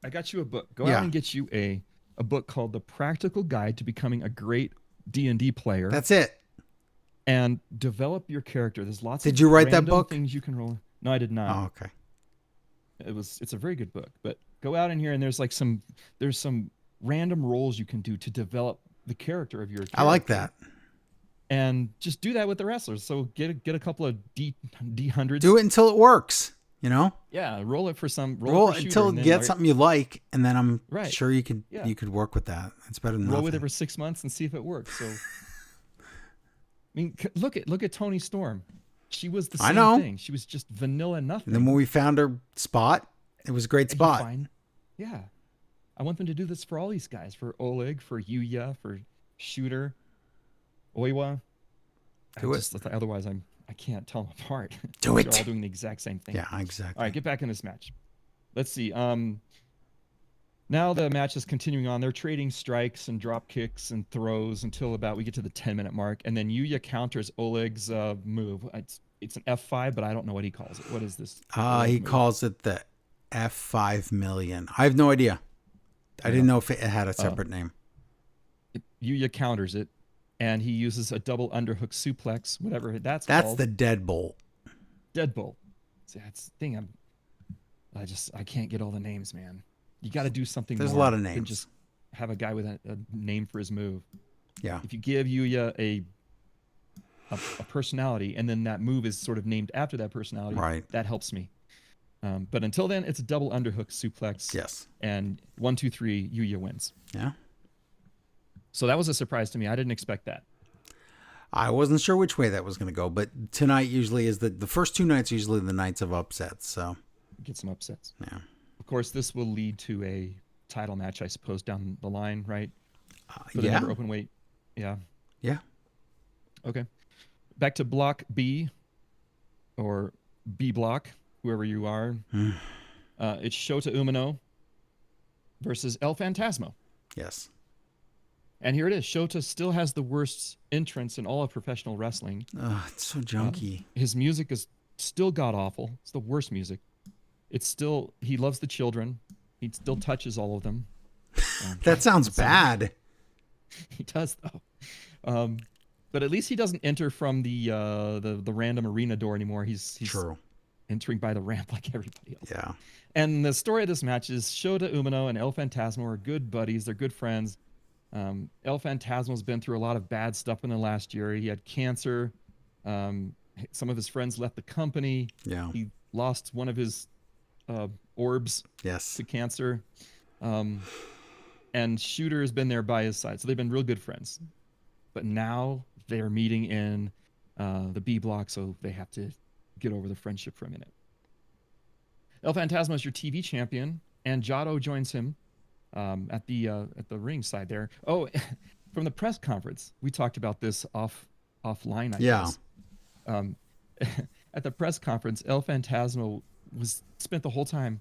I got you a book. Go Yeah. out and get you a book called The Practical Guide to Becoming a Great D&D Player. That's it. And develop your character. There's lots Did of you write that random book? things you can roll. No, I did not. Oh, okay. It's a very good book, but go out in here and there's some random roles you can do to develop the character of your character. I like that. And just do that with the wrestlers. So get a couple of D100s. Do it until it works. You know, Yeah, roll it for some roll it for until shooter, it gets something you like, and then I'm Right. sure you could Yeah. work with that. It's better than roll with it nothing. for 6 months and see if it works. So, I mean, look at Tony Storm. She was the I same know. thing. She was just vanilla nothing. And then when we found her spot, it was a great And spot. fine. Yeah, I want them to do this for all these guys. For Oleg, for Yuya, for Shooter, Oiwa. Do it. Otherwise, I can't tell them apart. Do They're it. all doing the exact same thing. Yeah, exactly. All right, get back in this match. Let's see. Now the match is continuing on. They're trading strikes and drop kicks and throws until about we get to the 10-minute mark, and then Yuya counters Oleg's move. It's an F5, but I don't know what he calls it. What is this? He move? calls it the F5 million. I have no idea. I didn't know if it had a separate name. Yuya counters it, and he uses a double underhook suplex, whatever that's That's called. the deadbolt. Deadbolt. See, that's the thing. I can't get all the names, man. You got to do something. There's a more lot of than names. just have a guy with a name for his move. Yeah. If you give Yuya a personality, and then that move is sort of named after that personality, Right. that helps me. But until then, it's a double underhook suplex. Yes. And 1, 2, 3, Yuya wins. Yeah. So that was a surprise to me. I didn't expect that. I wasn't sure which way that was going to go, but tonight usually is the first two nights usually the nights of upsets. So Get some upsets. yeah, Of course, this will lead to a title match, I suppose, down the line, right? For the yeah, never open weight. Yeah. yeah. Okay. Back to Block B, or B Block, whoever you are. It's Shota Umino versus El Phantasmo. Yes. And here it is. Shota still has the worst entrance in all of professional wrestling. It's so junky. His music is still god awful. It's the worst music. It's still, he loves the children. He still touches all of them. That sounds bad. He does though. But at least he doesn't enter from the random arena door anymore. He's True. entering by the ramp like everybody else. Yeah. And the story of this match is Shota Umino and El Phantasmo are good buddies. They're good friends. El Phantasmo's been through a lot of bad stuff in the last year. He had cancer. Some of his friends left the company. Yeah. He lost one of his orbs Yes. to cancer. And Shooter has been there by his side. So they've been real good friends. But now they're meeting in the B block, so they have to get over the friendship for a minute. El Phantasmo is your TV champion, and Jado joins him at the ring side there. Oh, from the press conference, we talked about this offline, I guess. At the press conference, El Phantasmo spent the whole time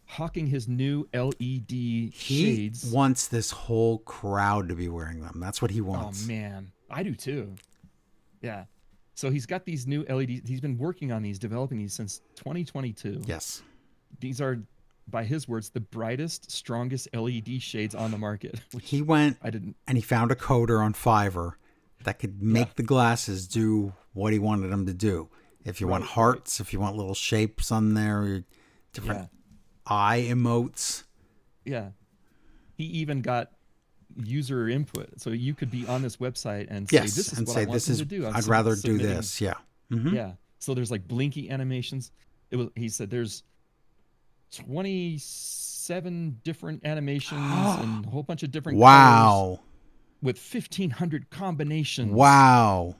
hawking his new LED shades. He wants this whole crowd to be wearing them. That's what he wants. Oh man, I do too. Yeah. So he's got these new LEDs. He's been working on these, developing these since 2022. Yes. These are, by his words, the brightest, strongest LED shades on the market. He went and he found a coder on Fiverr that could make the glasses do what he wanted them to do. If you want hearts, if you want little shapes on there, different eye emotes. Yeah. He even got user input. So you could be on this website and say, this is what I want them to do. I'd rather do this. Yeah. Mm-hmm. Yeah. So there's like blinky animations. He said there's 27 different animations and a whole bunch of different colors with 1,500 combinations. Wow.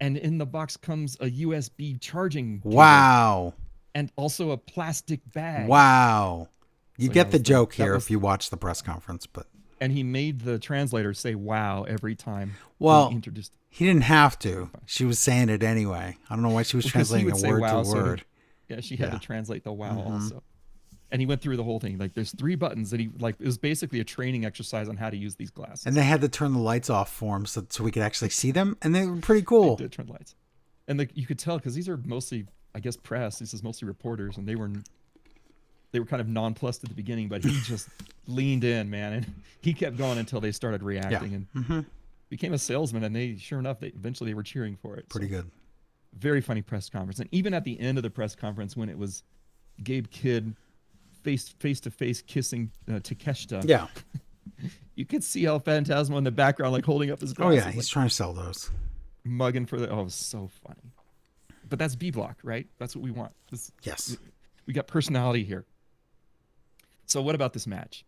And in the box comes a USB charging cable. Wow. And also a plastic bag. Wow. You get the joke here if you watch the press conference, but and he made the translator say wow every time. Well, he introduced. He didn't have to. She was saying it anyway. I don't know why she was translating a word to word. Yeah, she had to translate the wow also. And he went through the whole thing. Like there's 3 buttons that it was basically a training exercise on how to use these glasses. And they had to turn the lights off for him so we could actually see them. And they were pretty cool. They did turn the lights. And you could tell because these are mostly, I guess, press. This is mostly reporters. And they were kind of nonplussed at the beginning, but he just leaned in, man. And he kept going until they started reacting and became a salesman. And they, sure enough, eventually they were cheering for it. Pretty good. Very funny press conference. And even at the end of the press conference when it was Gabe Kidd face to face kissing Takeshita. Yeah. You could see El Phantasmo in the background, like holding up his glasses. Oh, yeah. He's trying to sell those. Mugging for it was so funny. But that's B block, right? That's what we want. Yes. We got personality here. So what about this match?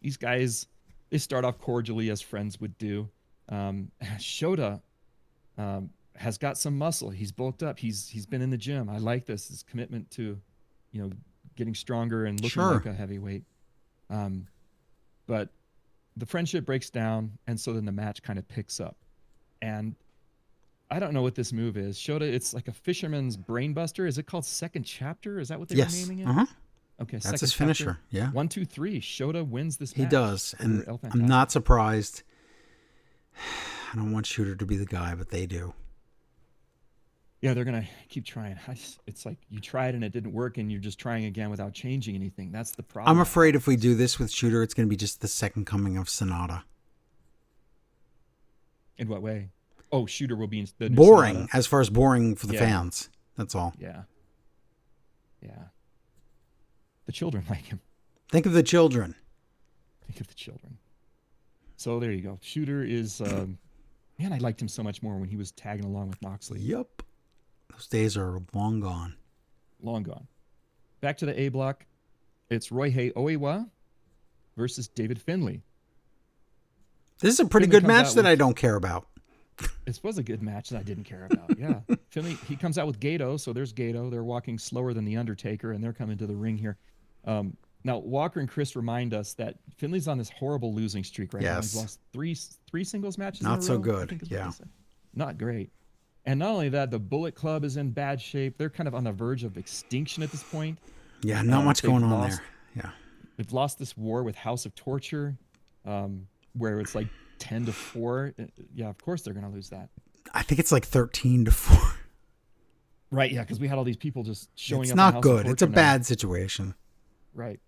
These guys, they start off cordially as friends would do. Shota has got some muscle. He's bulked up. He's been in the gym. I like this. His commitment to, getting stronger and looking like a heavyweight. But the friendship breaks down, and so then the match kind of picks up. And I don't know what this move is. Shota, it's like a fisherman's brainbuster. Is it called Second Chapter? Is that what they were naming it? Uh-huh. Okay, that's his finisher. Yeah. 1, 2, 3. Shota wins this match. He does, and I'm not surprised. I don't want Shooter to be the guy, but they do. Yeah, they're gonna keep trying. It's like you tried and it didn't work, and you're just trying again without changing anything. That's the problem. I'm afraid if we do this with Shooter, it's going to be just the second coming of Sonata. In what way? Oh, Shooter will be the new boring, Sonata. as far as boring for the fans. That's all. Yeah. The children like him. Think of the children. So there you go. Shooter is, man, I liked him so much more when he was tagging along with Moxley. Yep. Those days are long gone. Long gone. Back to the A block. It's Roihei Oiwa versus David Finlay. This is a pretty good match that I don't care about. This was a good match that I didn't care about. Yeah. Finley, he comes out with Gato. So there's Gato. They're walking slower than The Undertaker, and they're coming to the ring here. Now, Walker and Chris remind us that Finley's on this horrible losing streak right now. He's Yes. lost three singles matches in a Not so row, I good. think is what Yeah. they said. Not great. And not only that, the Bullet Club is in bad shape. They're kind of on the verge of extinction at this point. Yeah, not much they've going on lost- there. Yeah. They've lost this war with House of Torture, where it's like 10-4. Yeah, of course they're going to lose that. I think it's like 13-4. Right, yeah, because we had all these people just showing It's up. in not House of good. It's a Torture now. bad situation. Right.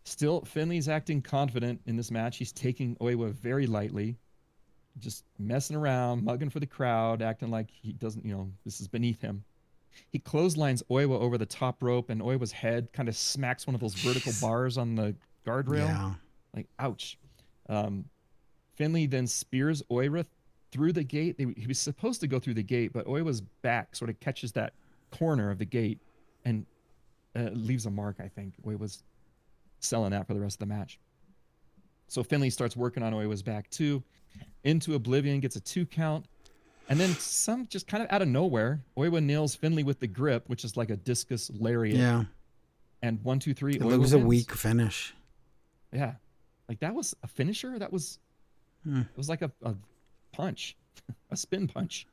Still, Finley's acting confident in this match. He's taking Oiwa very lightly, just messing around, mugging for the crowd, acting like he doesn't, this is beneath him. He clotheslines Oiwa over the top rope, and Oiwa's head kind of smacks one of those vertical bars on the guardrail. Yeah. Like, ouch. Finley then spears Oiwa through the gate. He was supposed to go through the gate, but Oiwa's back sort of catches that corner of the gate and leaves a mark, I think. Oiwa's selling that for the rest of the match. So Finley starts working on Oiwa's back too. Into Oblivion, gets a 2 count. And then just kind of out of nowhere, Oiwa nails Finley with the grip, which is like a discus lariat. Yeah. And 1, 2, 3. It Oiwa was a wins. weak finish. Yeah. Like that was a finisher. That was, it was like a punch, a spin punch.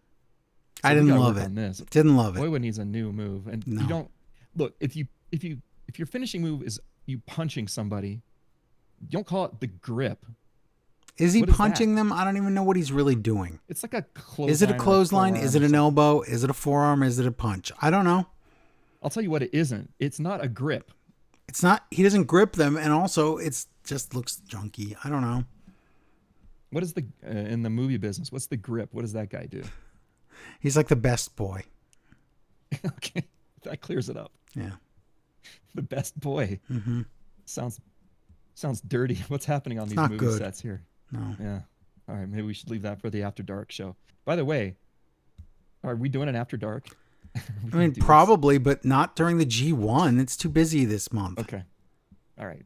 So I we didn't gotta love work it. on this. Didn't love it. Oiwa needs a new move. And No. you don't look, if your finishing move is you punching somebody, don't call it the grip. Is he What is punching them? I don't even know what he's really doing. It's like a clothesline. Is it a or clothesline? Is it forearm or an something. elbow? Is it a forearm? Is it a punch? I don't know. I'll tell you what it isn't. It's not a grip. It's not. He doesn't grip them, and also it's just looks junky. I don't know. What is the in the movie business? What's the grip? What does that guy do? He's like the best boy. Okay, that clears it up. Yeah. The best boy. Mm-hmm. Sounds dirty. What's happening on these not movie good. sets here? No. Yeah. All right, maybe we should leave that for the After Dark show. By the way, are we doing an After Dark? I mean, probably, but not during the G1. It's too busy this month. Okay. All right.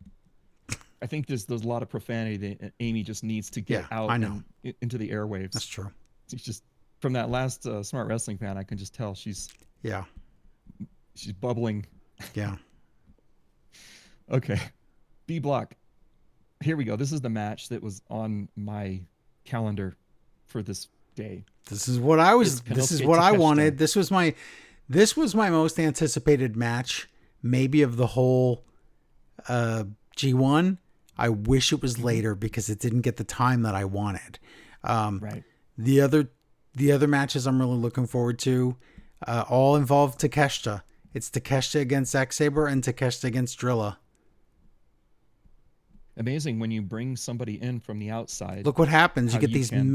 I think there's a lot of profanity that Amy just needs to get Yeah, out I know. and into the airwaves. That's true. She's just from that last Smart Wrestling fan, I can just tell she's Yeah. bubbling. Yeah. Okay. B block. Here we go. This is the match that was on my calendar for this day. This is what I was. It's This is Konosuke what I Takeshita. wanted. This was my most anticipated match, maybe of the whole G1. I wish it was later because it didn't get the time that I wanted. Right. The other matches I'm really looking forward to all involve Takeshita. It's Takeshita against Zack Sabre and Takeshita against Drilla. Amazing when you bring somebody in from the outside. Look what happens. You How get you these can-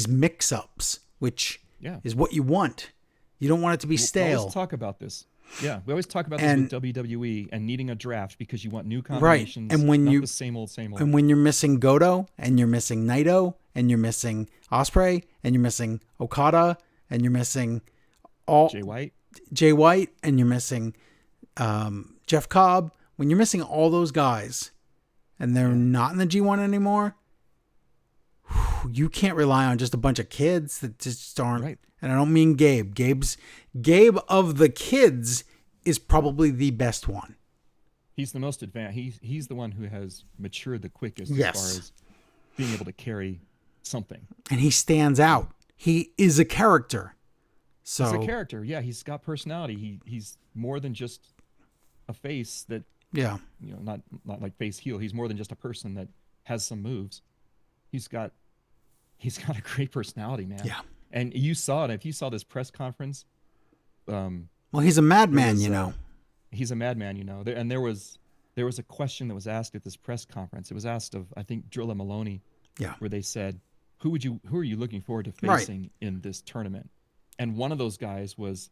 mix-ups, which Yeah. is what you want. You don't want it to be We stale. always talk about this. Yeah, we always talk about this And- with WWE and needing a draft because you want new Right, combinations. and when not you- the same old. And when you're missing Goto, and you're missing Naito, and you're missing Ospreay, and you're missing Okada, and you're missing all Jay White. Jay White, and you're missing Jeff Cobb, when you're missing all those guys, and they're not in the G1 anymore, you can't rely on just a bunch of kids that just aren't. Right. And I don't mean Gabe. Gabe of the kids is probably the best one. He's the most advanced. He's the one who has matured the quickest Yes. as far as being able to carry something. And he stands out. He is a character. So He's a character. Yeah, he's got personality. He's more than just a face that, yeah. not like face heel. He's more than just a person that has some moves. He's got a great personality, man. Yeah. And you saw it. If you saw this press conference, Well, he's a madman, was, he's a madman, and there was a question that was asked at this press conference. It was asked of, I think, Drilla Maloney, Yeah. where they said, who are you looking forward to Right. facing in this tournament? And one of those guys was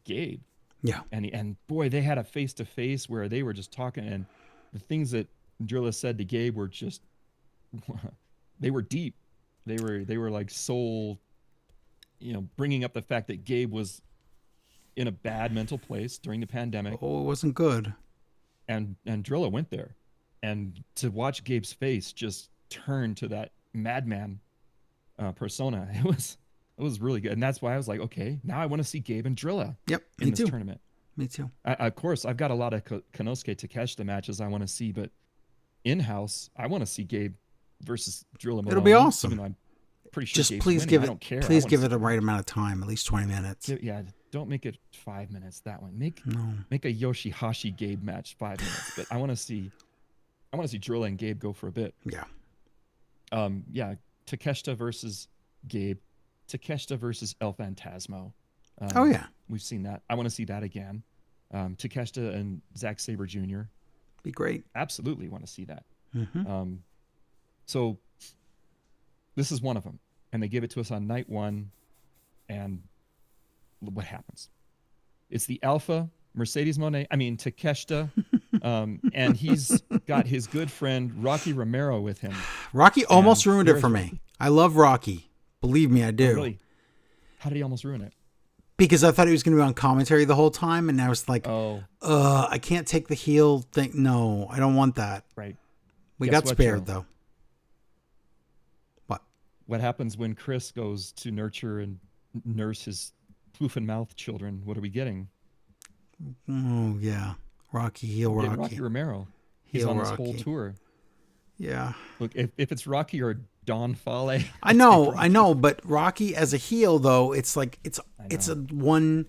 Gabe. Yeah. And boy, they had a face to face where they were just talking, and the things that Drilla said to Gabe were just they were deep. They were like soul, bringing up the fact that Gabe was in a bad mental place during the pandemic. Oh, it wasn't good. And Drilla went there, and to watch Gabe's face just turn to that madman persona. It was really good, and that's why I was like, okay, now I want to see Gabe and Drilla Yep. in Me this too. tournament. Me too. Of course, I've got a lot of Konosuke Takeshita matches I want to see, but in house, I want to see Gabe versus Drilla Malone. It'll be awesome. Even though I'm pretty sure Just Gabe's please winning. give I it. don't care. Please give it the right amount of time. At least 20 minutes. Yeah, don't make it 5 minutes. That one. No. Make a Yoshihashi Gabe match 5 minutes. But I want to see Drilla and Gabe go for a bit. Yeah. Yeah. Takeshita versus Gabe. Takeshita versus El Phantasmo. Oh yeah. We've seen that. I want to see that again. Takeshita and Zack Sabre Jr. Be great. Absolutely want to see that. Mm-hmm. So this is one of them, and they give it to us on night one, and what happens? It's the Alpha Mercedes Moné. I mean Takeshita, and he's got his good friend Rocky Romero with him. Rocky almost ruined it for me. I love Rocky. Believe me, I do. Oh, really? How did he almost ruin it? Because I thought he was going to be on commentary the whole time, and I was like, I can't take the heel thing. No, I don't want that. Right. We Guess got what, spared, Joe? though. What? What happens when Chris goes to nurture and nurse his poof and mouth children? What are we getting? Oh, yeah. Rocky, heel Getting Rocky. Rocky Romero. He's Heel on this whole Rocky. tour. Yeah. Look, if it's Rocky or Don Fale, I know, but Rocky as a heel, though, it's like it's a one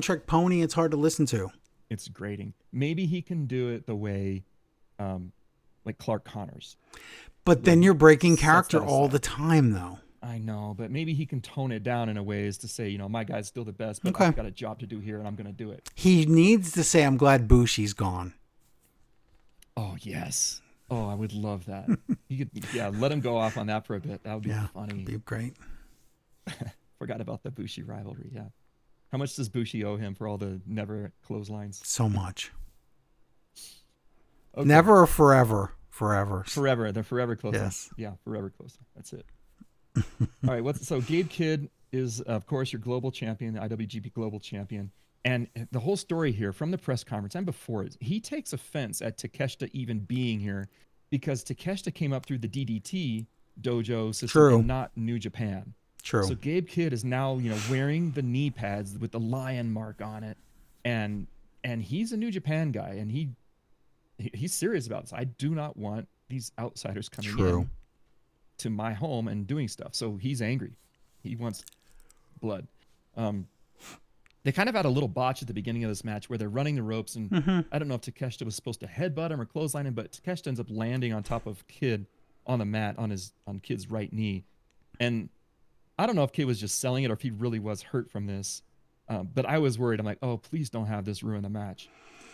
trick pony. It's hard to listen to. it's grating. Maybe he can do it the way, like Clark Connors. But then you're breaking Sets character that all aside. the time, though. I know, but maybe he can tone it down in a way as to say, my guy's still the best, but Okay. I've got a job to do here and I'm going to do it. He needs to say, "I'm glad Bushi's gone." Oh, yes. Oh, I would love that. Let him go off on that for a bit. That would be Yeah, funny. be great. Forgot about the Bushi rivalry. Yeah. How much does Bushi owe him for all the never clotheslines? So much. Okay. Never or forever. Forever. Forever. The forever clothesline. Yes. Yeah, forever clothesline. That's it. All right. So Gabe Kidd is, of course, your global champion, the IWGP global champion. And the whole story here from the press conference and before it, he takes offense at Takeshita even being here because Takeshita came up through the DDT dojo system True. and not New Japan. True. So Gabe Kidd is now, wearing the knee pads with the lion mark on it, and he's a New Japan guy, and he's serious about this. I do not want these outsiders coming True. in to my home and doing stuff. So he's angry. He wants blood. They kind of had a little botch at the beginning of this match where they're running the ropes, and I don't know if Takeshita was supposed to headbutt him or clothesline him, but Takeshita ends up landing on top of Kidd on the mat on Kidd's right knee, and I don't know if Kidd was just selling it or if he really was hurt from this, but I was worried. I'm like, oh, please don't have this ruin the match,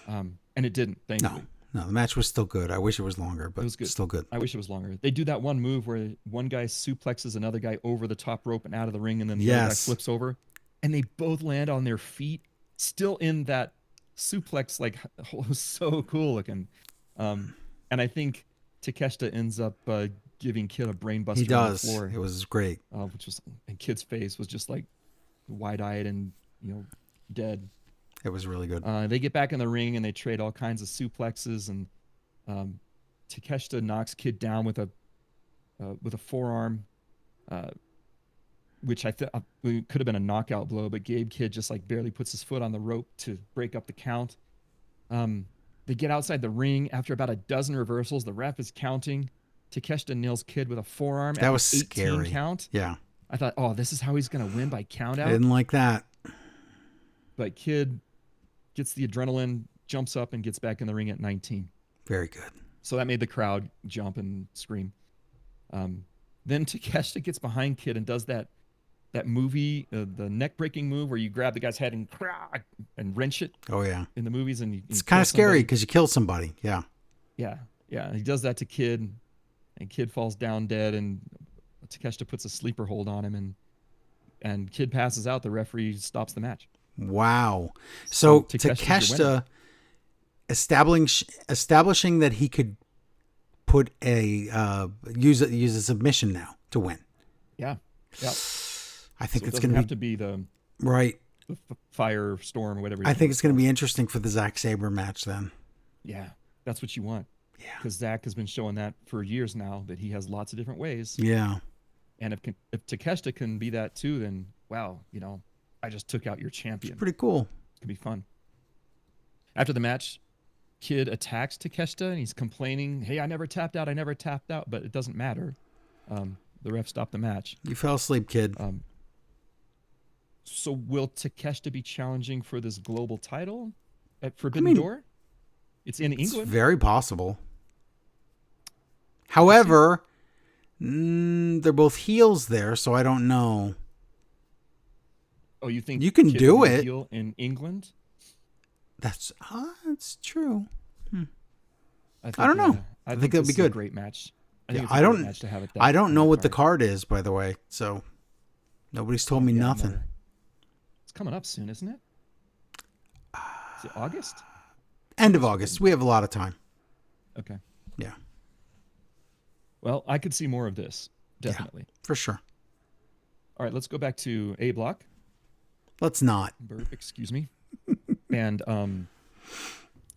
and it didn't. Thankfully. No, the match was still good. I wish it was longer, but It was good. still good. I wish it was longer. They do that one move where one guy suplexes another guy over the top rope and out of the ring, and then the other guy Yes. flips over, and they both land on their feet, still in that suplex. Like, it was so cool looking. And I think Takeshita ends up giving Kidd a brain buster He does. on the floor, It was great. which was, and Kidd's face was just like wide-eyed and dead. It was really good. They get back in the ring and they trade all kinds of suplexes, and Takeshita knocks Kidd down with a forearm, which I thought could have been a knockout blow, but Gabe Kidd just like barely puts his foot on the rope to break up the count. They get outside the ring after about a dozen reversals. The ref is counting. Takeshita nails Kidd with a forearm. That at was the 18 scary. count. Yeah. I thought, oh, this is how he's gonna win by count I out. didn't like that. But Kidd gets the adrenaline, jumps up, and gets back in the ring at 19. Very good. So that made the crowd jump and scream. Then Takeshita gets behind Kidd and does that movie, the neck-breaking move where you grab the guy's head and wrench it Oh, yeah. in the movies. And It's kind of scary because you kill somebody. Yeah. Yeah. He does that to Kidd, and Kidd falls down dead, and Takeshita puts a sleeper hold on him, and Kidd passes out. The referee stops the match. Wow. So Takeshita's your Takeshita establishing that he could put use a submission now to win. Yeah. Yeah. I think So it's it going doesn't to have be to be the right. firestorm or whatever. I think it's going to be interesting for the Zack Sabre match then. Yeah, that's what you want. Yeah. Because Zach has been showing that for years now, that he has lots of different ways. Yeah. And if Takeshita can be that too, then wow, I just took out your champion. Pretty cool. Could be fun. After the match, Kid attacks Takeshita and he's complaining, "Hey, I never tapped out. I never tapped out." But it doesn't matter. The ref stopped the match. You fell asleep, kid. So will Takeshita be challenging for this global title at Forbidden Door? It's in It's England. very possible. However, they're both heels there, so I don't know. Oh, you think You can Kid do will be a it. heel in England? That's true. I don't know. I think that'd this be is a good. great match. Yeah, it's a great match to have it. I don't know what the card is, by the way. So nobody's told me nothing. It's coming up soon, isn't it? Is it August? End of August. We have a lot of time. Okay. Yeah, Well, I could see more of this. Definitely. for sure. All right, let's go back to A block. Let's not. Burp, excuse me. And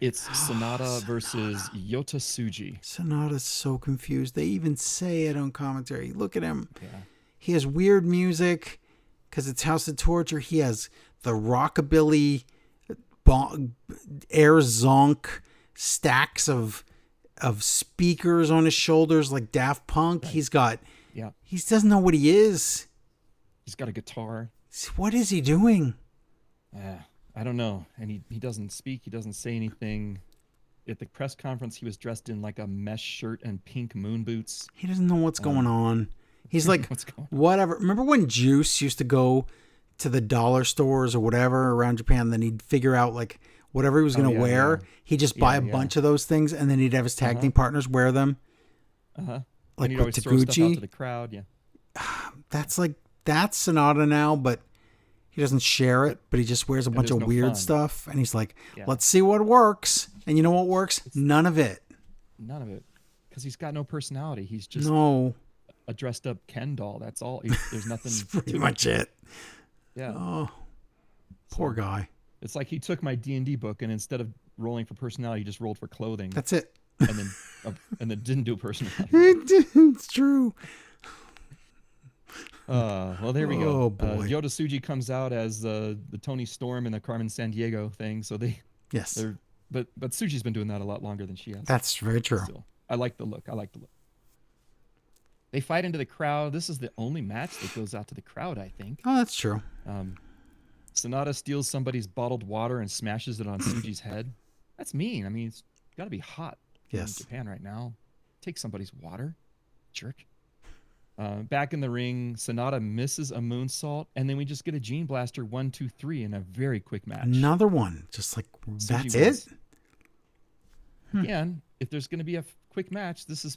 it's Sonata versus Yota Tsuji. Sonata's so confused. They even say it on commentary. Look at him. Yeah. He has weird music because it's House of Torture. He has the rockabilly, air zonk stacks of speakers on his shoulders like Daft Punk. Right. He's got. Yeah. He doesn't know what he is. He's got a guitar. What is he doing? I don't know. And he doesn't speak. He doesn't say anything. At the press conference, he was dressed in like a mesh shirt and pink moon boots. He doesn't know what's going on. He's like, What's going on? whatever. Remember when Juice used to go to the dollar stores or whatever around Japan? Then he'd figure out like whatever he was going to wear. Yeah. He'd just buy Yeah, a yeah. bunch of those things, and then he'd have his tag team partners wear them. Uh-huh. Like and he'd with always throw stuff out Taguchi. to the crowd. Yeah. That's Sonata now, but he doesn't share it. But he just wears a bunch there's of no weird fun. stuff, and he's like, Yeah. "Let's see what works." And you know what works? None of it. None of it. Because he's got no personality. He's just No, a dressed up Ken doll. That's all. There's nothing. that's pretty to much it. Yeah. Oh, poor guy. It's like he took my D&D book and instead of rolling for personality, he just rolled for clothing That's it. and then didn't do personality. It's true. Well, there we go. Oh, boy. Yota Tsuji comes out as the Tony Storm in the Carmen Sandiego thing. So Yes, but Tsuji's been doing that a lot longer than she has. that's very true. Still, I like the look. They fight into the crowd. This is the only match that goes out to the crowd, I think. Oh, that's true. Sonata steals somebody's bottled water and smashes it on Tsuji's head. That's mean. I mean, it's got to be hot Yes. in Japan right now. Take somebody's water, jerk. Back in the ring, Sonata misses a moonsault, and then we just get a Gene Blaster 1, 2, 3 in a very quick match. Another one. Just like, that's wins. it? Again, if there's going to be a quick match, this is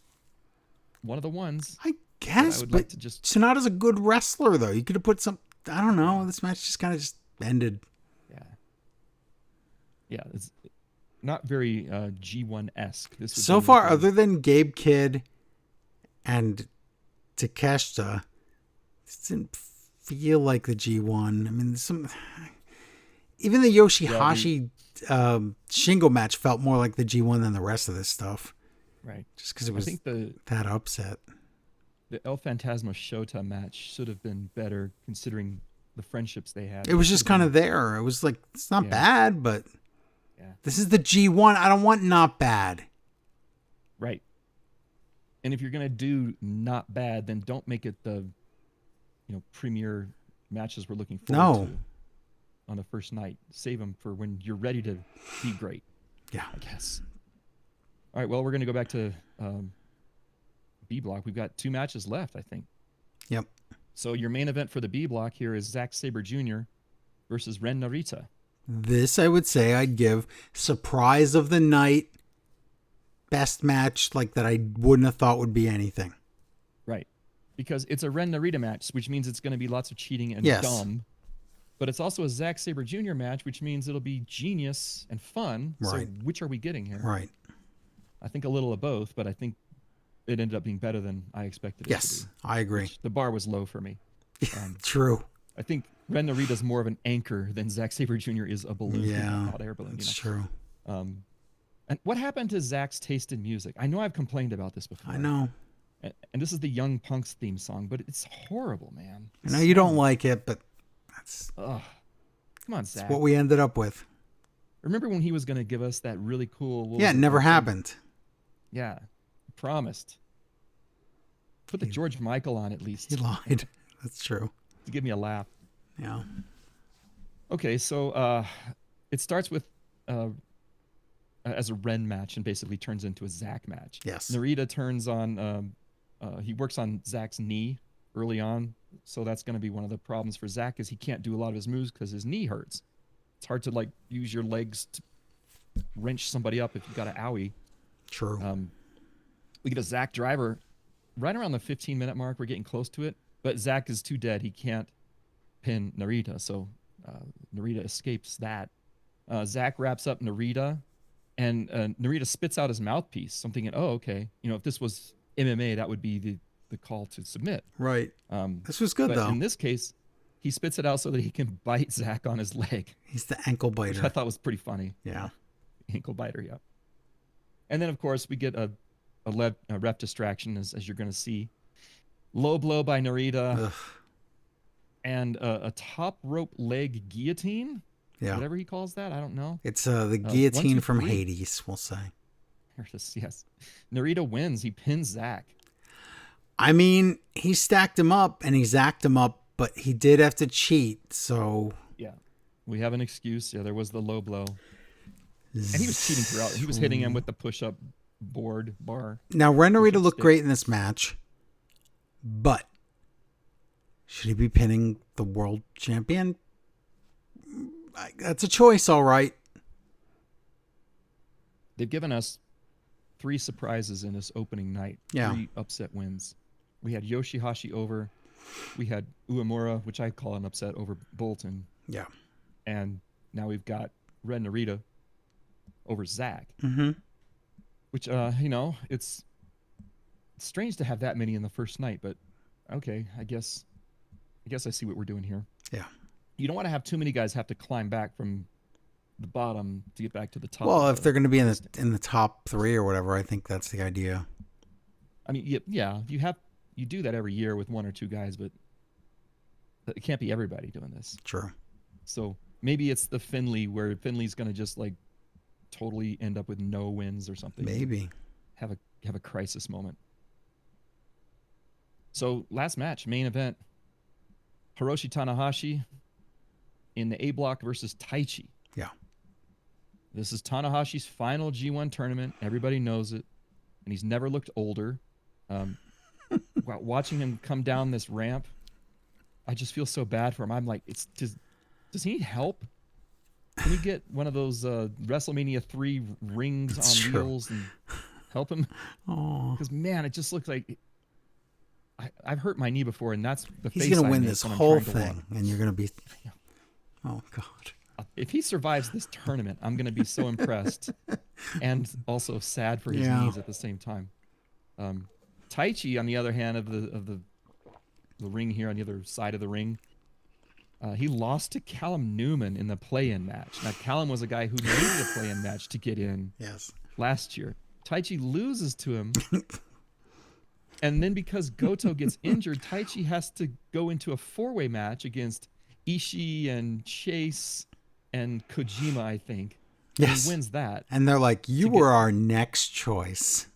one of the ones. I guess, I would but like to just- Sonata's a good wrestler, though. You could have put some, I don't know. This match just kind of just ended. Yeah, it's not very G1-esque. This would So be far, like a- other than Gabe Kidd and Takeshita, it didn't feel like the G1. I mean, even the Yoshihashi Shingo match felt more like the G1 than the rest of this stuff. right. Just because it I was think that upset. the El Fantasma Shota match should have been better considering the friendships they had. It was just kind of there. It was like, it's not Yeah. bad, but Yeah. this is the G1. I don't want not bad. Right. And if you're going to do not bad, then don't make it the premier matches we're looking forward No. to on the first night. Save them for when you're ready to be great, Yeah. I guess. All right, well, we're going to go back to B block. We've got 2 matches left, I think. Yep. So your main event for the B block here is Zack Sabre Jr. versus Ren Narita. This, I would say, I'd give surprise of the night, best match like that I wouldn't have thought would be anything. Right. Because it's a Ren Narita match, which means it's going to be lots of cheating and Yes. dumb. But it's also a Zack Sabre Jr. match, which means it'll be genius and fun. Right. So which are we getting here? Right. I think a little of both, but I think it ended up being better than I expected it Yes, to be. I agree. The bar was low for me. True. I think Ren Narita's more of an anchor than Zack Sabre Jr. is a balloon. Yeah, a hot air balloon. It's true. And what happened to Zack's taste in music? I know I've complained about this before. I know. And this is the Young Punks theme song, but it's horrible, man. I know you don't like it, but that's Ugh. Come on, Zach. what we ended up with. Remember when he was going to give us that really cool? What Yeah, was it never Some- happened. Yeah, promised. Put the George Michael on at least He lied. That's true. to give me a laugh. Yeah. Okay, so it starts with as a Ren match and basically turns into a Zack match. Yes. Narita turns on. He works on Zack's knee early on, so that's going to be one of the problems for Zack is he can't do a lot of his moves because his knee hurts. It's hard to like use your legs to wrench somebody up if you got an owie. True. We get a Zack driver right around the 15-minute mark. We're getting close to it, but Zack is too dead. He can't pin Narita, so Narita escapes that. Zack wraps up Narita, and Narita spits out his mouthpiece. So I'm thinking, oh, okay. If this was MMA, that would be the call to submit. Right. This was good, But though. in this case, he spits it out so that he can bite Zack on his leg, He's the ankle which I biter. thought was pretty funny. Yeah. Ankle biter, yeah. And then, of course, we get a ref distraction, as you're going to see. Low blow by Narita, Ugh. and a top rope leg guillotine, Yeah. whatever he calls that. I don't know. It's the 1, guillotine 2, from 3. Hades, we'll say. There it is, yes. Narita wins. He pins Zack. I mean, he stacked him up and he zacked him up, but he did have to cheat, so. Yeah. We have an excuse. Yeah, there was the low blow. And he was cheating throughout. He was hitting him with the push-up bar. Now, Ren Narita Push-up looked stick. great in this match, but should he be pinning the world champion? That's a choice, all right. They've given us 3 surprises in this opening night. Yeah. 3 upset wins. We had Yoshihashi over. We had Uemura, which I call an upset, over Bolton. Yeah. And now we've got Ren Narita over Zack. Mm-hmm. Which, it's strange to have that many in the first night, but okay, I guess I see what we're doing here. Yeah. You don't want to have too many guys have to climb back from the bottom to get back to the top. Well, of if they're going to be in list. the top 3 or whatever, I think that's the idea. I mean, yeah, you do that every year with 1 or 2 guys, but it can't be everybody doing this. True. So maybe it's the Finley where Finley's going to just like totally end up with no wins or something. Maybe. Have a crisis moment. So last match, main event, Hiroshi Tanahashi in the A block versus Taichi. Yeah. This is Tanahashi's final G1 tournament. Everybody knows it, and he's never looked older. Watching him come down this ramp, I just feel so bad for him. I'm like, does he need help? Can we get one of those WrestleMania 3 rings That's on true. wheels and help him? Oh, Because man, it just looks like I've hurt my knee before, and that's the he's face going to I win make this when I'm whole trying to walk. thing, and you're going to be. Oh God. If he survives this tournament, I'm going to be so impressed and also sad for his Yeah. knees at the same time. Taichi, on the other hand, of the ring here, on the other side of the ring, he lost to Callum Newman in the play-in match. Now, Callum was a guy who needed a play-in match to get in Yes. last year. Taichi loses to him. And then because Goto gets injured, Taichi has to go into a 4-way match against Ishii and Chase and Kojima, I think. And Yes. he wins that. And they're like, you To get- were our next choice.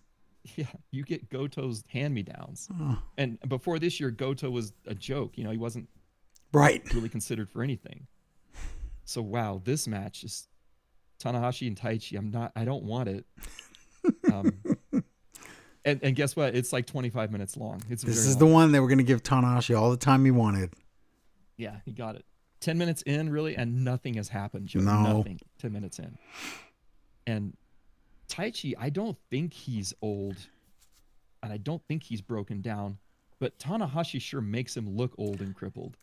Yeah, you get Goto's hand-me-downs. Oh. And before this year, Goto was a joke. He wasn't Right. really considered for anything. So wow, this match is Tanahashi and Taichi. I don't want it. And guess what? It's like 25 minutes long. It's This very is long. the one they were going to give Tanahashi all the time he wanted. Yeah, he got it. 10 minutes in, really, and nothing has happened, Joe. No. Nothing. 10 minutes in. And Taichi, I don't think he's old, and I don't think he's broken down, but Tanahashi sure makes him look old and crippled.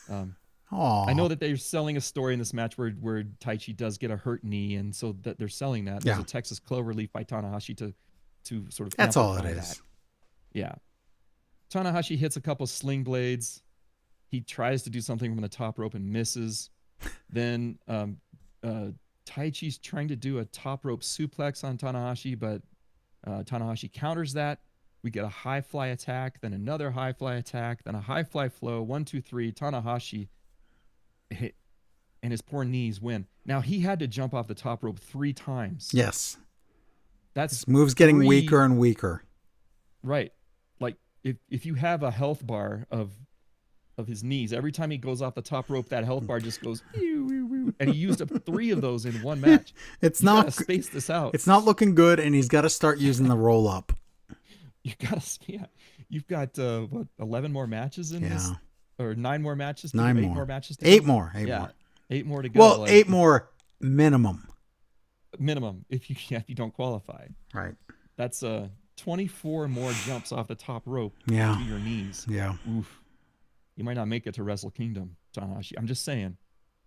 Oh, I know that they're selling a story in this match where Taichi does get a hurt knee, and so that they're selling that. There's Yeah. a Texas Cloverleaf by Tanahashi to sort of that's all it amplify is. that. Yeah. Tanahashi hits a couple sling blades. He tries to do something from the top rope and misses. Then Taichi's trying to do a top rope suplex on Tanahashi, but Tanahashi counters that. We get a high fly attack, then another high fly attack, then a high fly flow. 1, 2, 3. Tanahashi hit, and his poor knees win. Now he had to jump off the top rope 3 times. Yes. That's His move's getting 3 weaker and weaker. Right. Like if you have a health bar of his knees, every time he goes off the top rope, that health bar just goes, and he used up 3 of those in one match. It's You not gotta space this out. It's not looking good, and he's got to start using the roll up. You gotta, yeah. You've got what, 11 more matches in this, or 9 more matches? To 9 go? more. 8 more matches. To 8 go? more. 8 Yeah, more. 8 more to go. Well, like, 8 more minimum. minimum if you don't qualify. Right. That's 24 more jumps off the top rope Yeah. to your knees. Yeah. Oof. You might not make it to Wrestle Kingdom, Tanahashi. I'm just saying.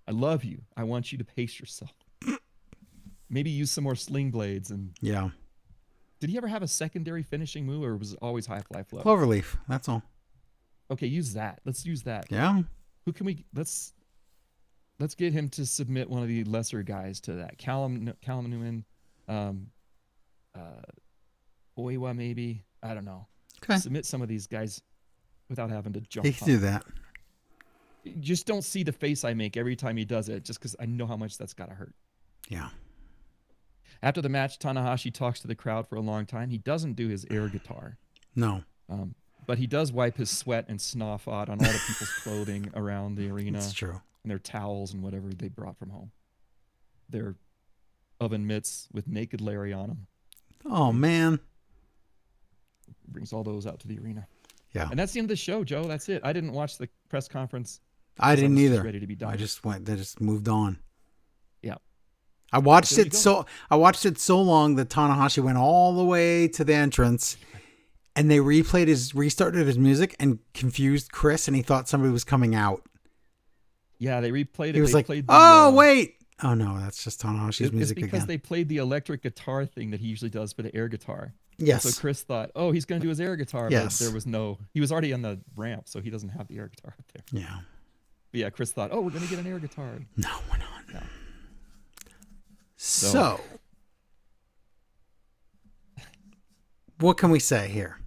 I love you. I want you to pace yourself. Maybe use some more sling blades. And Yeah. did he ever have a secondary finishing move, or was it always high fly flow? Cloverleaf. That's all. Okay, use that. Let's use that. Yeah. Who can we? Let's get him to submit one of the lesser guys to that. Callum Newman, Oiwa maybe. I don't know. Okay. Submit some of these guys without having to jump. He can do that. Just don't see the face I make every time he does it, just because I know how much that's gotta hurt. Yeah. After the match, Tanahashi talks to the crowd for a long time. He doesn't do his air guitar, No. but he does wipe his sweat and snuff out on all the people's clothing around the arena It's true. and their towels and whatever they brought from home. Their oven mitts with naked Larry on them. Oh, man. Brings all those out to the arena. Yeah. And that's the end of the show, Joe. That's it. I didn't watch the press conference. I didn't was just either. ready to be done. I just moved on. Yeah. I watched There you it go. I watched it so long that Tanahashi went all the way to the entrance, and they restarted his music and confused Chris, and he thought somebody was coming out. Yeah, they replayed it. He was They like, played the, "Oh, wait. Oh no, that's just Tanahashi's it's music because again." they played the electric guitar thing that he usually does for the air guitar. Yes. And so Chris thought, oh, he's going to do his air guitar. Yes. But there was he was already on the ramp, so he doesn't have the air guitar up there. Yeah. But yeah, Chris thought, oh, we're going to get an air guitar. No, we're not. No. So, what can we say here?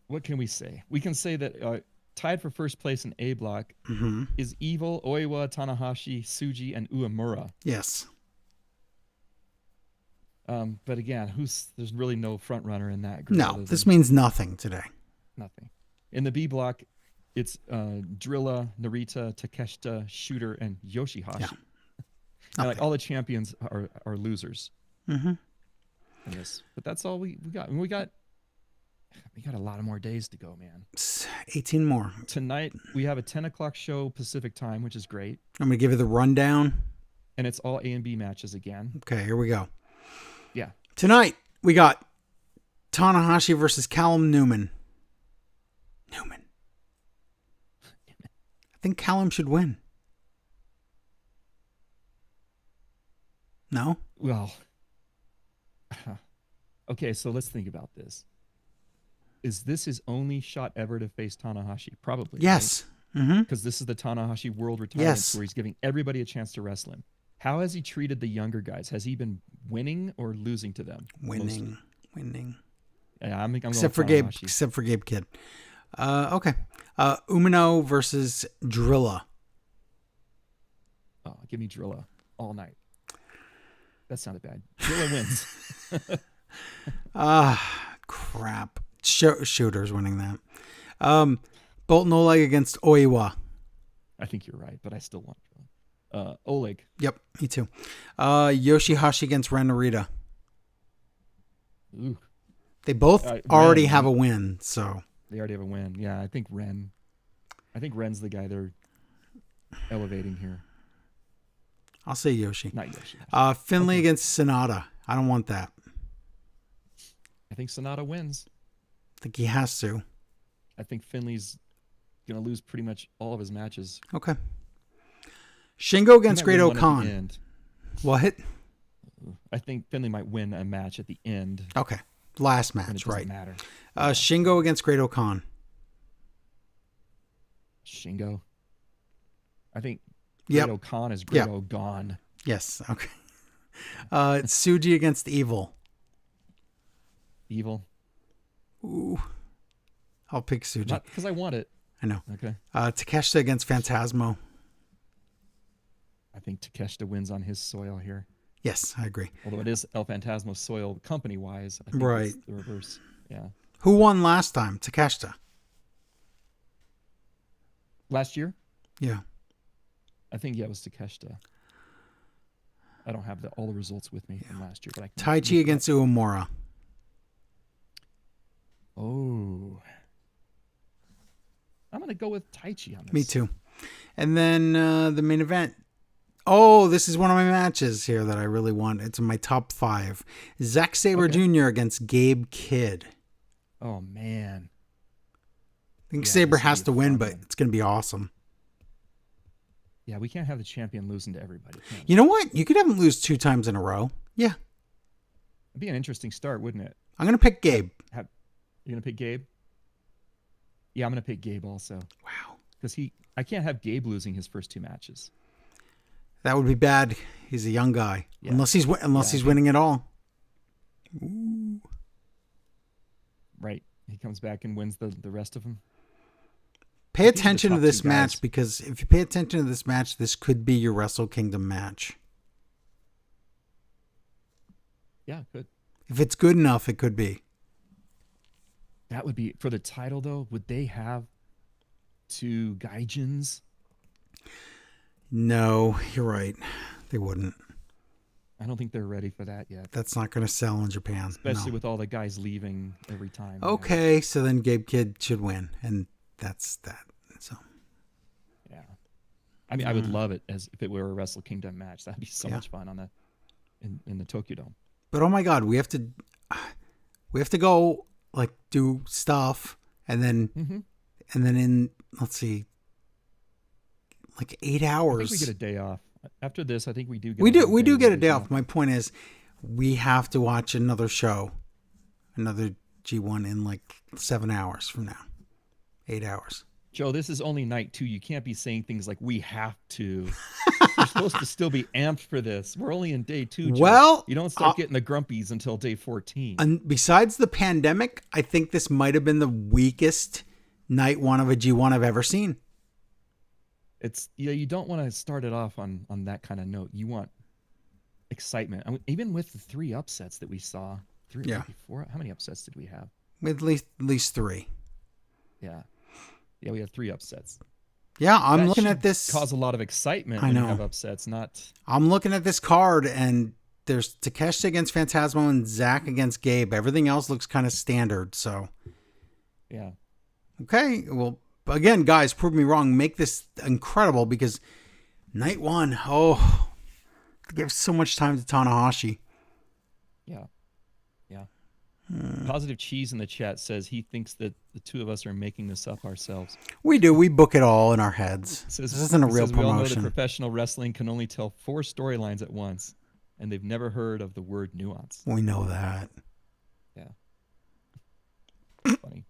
What can we say? We can say that tied for first place in A block Mm-hmm. is Evil, Oiwa, Tanahashi, Tsuji, and Uemura. Yes. But again, there's really no front runner in that group. No, other this than means nothing today. nothing. In the B block, it's Drilla, Narita, Takeshita, Shooter, and Yoshihashi. Yeah. And like Nothing. all the champions are losers Mm-hmm. in this. But that's all we got. And we got a lot of more days to go, man. 18 more. Tonight we have a 10 o'clock show Pacific time, which is great. I'm going to give you the rundown. And it's all A and B matches again. Okay, here we go. Yeah. Tonight, we got Tanahashi versus Callum Newman. Newman. I think Callum should win. No? Well, okay, so let's think about this. Is this his only shot ever to face Tanahashi? Probably. Yes. Mm-hmm. Because this is the Tanahashi World Retirement Yes. Tour. He's giving everybody a chance to wrestle him. How has he treated the younger guys? Has he been winning or losing to them? Winning. Mostly? Winning. Yeah, I'm going Except for Gabe. Tanahashi. Except for Gabe Kidd. Okay. Umino versus Drilla. Oh, give me Drilla all night. That sounded bad. Drilla wins. Crap. Shooter's winning that. Bolton Oleg against Oiwa. I think you're right, but I still want Drilla. Oleg. Yep, me too. Yoshihashi against Ren Narita. Ooh, They both Ren. already have a win, so they already have a win. Yeah, I think Ren's the guy they're elevating here. I'll say Yoshi. Not Yoshi. Finley Okay. against Sonata. I don't want that. I think Sonata wins. I think he has to. I think Finley's going to lose pretty much all of his matches. Okay. Shingo against He might Great win one at the Okan. end. What? I think Finley might win a match at the end. Okay. Last And it match, doesn't right. matter. Shingo against Great Okan. Shingo. I think Yep. Great Okan is Great Yep. Ogon. Yes. Okay. Tsuji against Evil. Evil. Ooh. I'll pick Tsuji. Not because I want it. I know. Okay. Takeshita against Phantasmo. I think Takeshita wins on his soil here. Yes, I agree. Although it is El Phantasmo's soil company-wise. I think Right. it's the reverse. Yeah. Who won last time? Takeshita. Last year? Yeah. I think, yeah, it was Takeshita. I don't have all the results with me from last year. But I can Taichi look it against Uemura. up. Oh. I'm going to go with Taichi on this. Me too. And then the main event. Oh, this is one of my matches here that I really want. It's in my top 5. Zack Sabre Jr. against Gabe Kidd. Oh, man. I think Yeah, Sabre this has would to be a win, fun but one. it's going to be awesome. Yeah, we can't have the champion losing to everybody. Can we? You know what? You could have him lose 2 times in a row. Yeah. It'd be an interesting start, wouldn't it? I'm going to pick Gabe. You're going to pick Gabe? Yeah, I'm going to pick Gabe also. Wow. Because I can't have Gabe losing his first 2 matches. That would be bad. He's a young guy. Yeah. Unless he's winning it all. Right. He comes back and wins the rest of them. Pay These are the attention to top this 2 match guys. because if you pay attention to this match, this could be your Wrestle Kingdom match. Yeah, good. If it's good enough, it could be. That would be for the title though. Would they have 2 Gaijins? No, you're right. They wouldn't. I don't think they're ready for that yet. That's not going to sell in Japan. Especially No. with all the guys leaving every time. Okay, so then Gabe Kidd should win, and that's that. So Yeah. I mean, I would love it as if it were a Wrestle Kingdom match. That'd be so Yeah. much fun on in the Tokyo Dome. but oh my God, we have to go like do stuff, and then in let's see, like 8 I hours. think we get a day off. After this, I think we do get We a do whole get a where day we off. My point is, we have to watch another show, another G1 in like 7 hours from now, 8 hours. Joe, this is only night 2. You can't be saying things like "we have to." You're supposed to still be amped for this. We're only in day 2. Joe. Well, you don't start getting the grumpies until day 14. And besides the pandemic, I think this might have been the weakest night 1 of a G1 I've ever seen. It's you don't want to start it off on that kind of note. You want excitement. I mean, even with the 3 upsets that we saw, 3 Yeah. maybe 4. How many upsets did we have? At least 3. Yeah, we had 3 upsets. Yeah, I'm That looking should at this. Cause a lot of excitement I when know. you have upsets. Not I'm looking at this card, and there's Takeshita against Phantasmo and Zack against Gabe. Everything else looks kind of standard. So, yeah. okay, well, again, guys, prove me wrong. Make this incredible because night 1, give so much time to Tanahashi. Yeah. Positive Cheese in the chat says he thinks that the 2 of us are making this up ourselves. We do. We book it all in our heads. Says, This isn't a he real says, we all know that promotion. professional wrestling can only tell 4 storylines at once, and they've never heard of the word nuance. We know that. Yeah. Funny.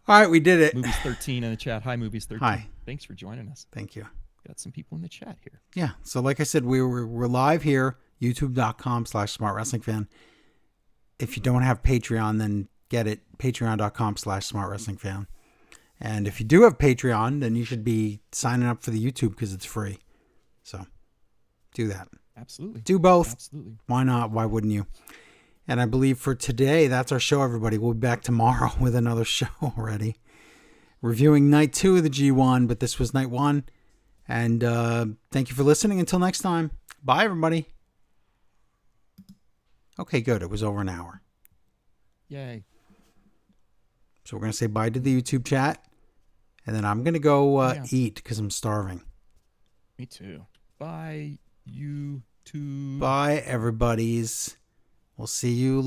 All right, we did it. Movies 13 in the chat. Hi, Movies 13. Hi. Thanks for joining us. Thank you. Got some people in the chat here. Yeah. So like I said, we're live here, youtube.com/smartwrestlingfan. If you don't have Patreon, then get it, patreon.com/smartwrestlingfan. And if you do have Patreon, then you should be signing up for the YouTube because it's free. So do that. Absolutely. Do both. Absolutely. Why not? Why wouldn't you? And I believe for today, that's our show, everybody. We'll be back tomorrow with another show already. Reviewing night 2 of the G1, but this was night 1. And thank you for listening. Until next time. Bye, everybody. Okay, good. It was over an hour. Yay. So we're going to say bye to the YouTube chat. And then I'm going to go Yeah. eat because I'm starving. Me too. Bye, YouTube. Bye, everybody's. We'll see you later.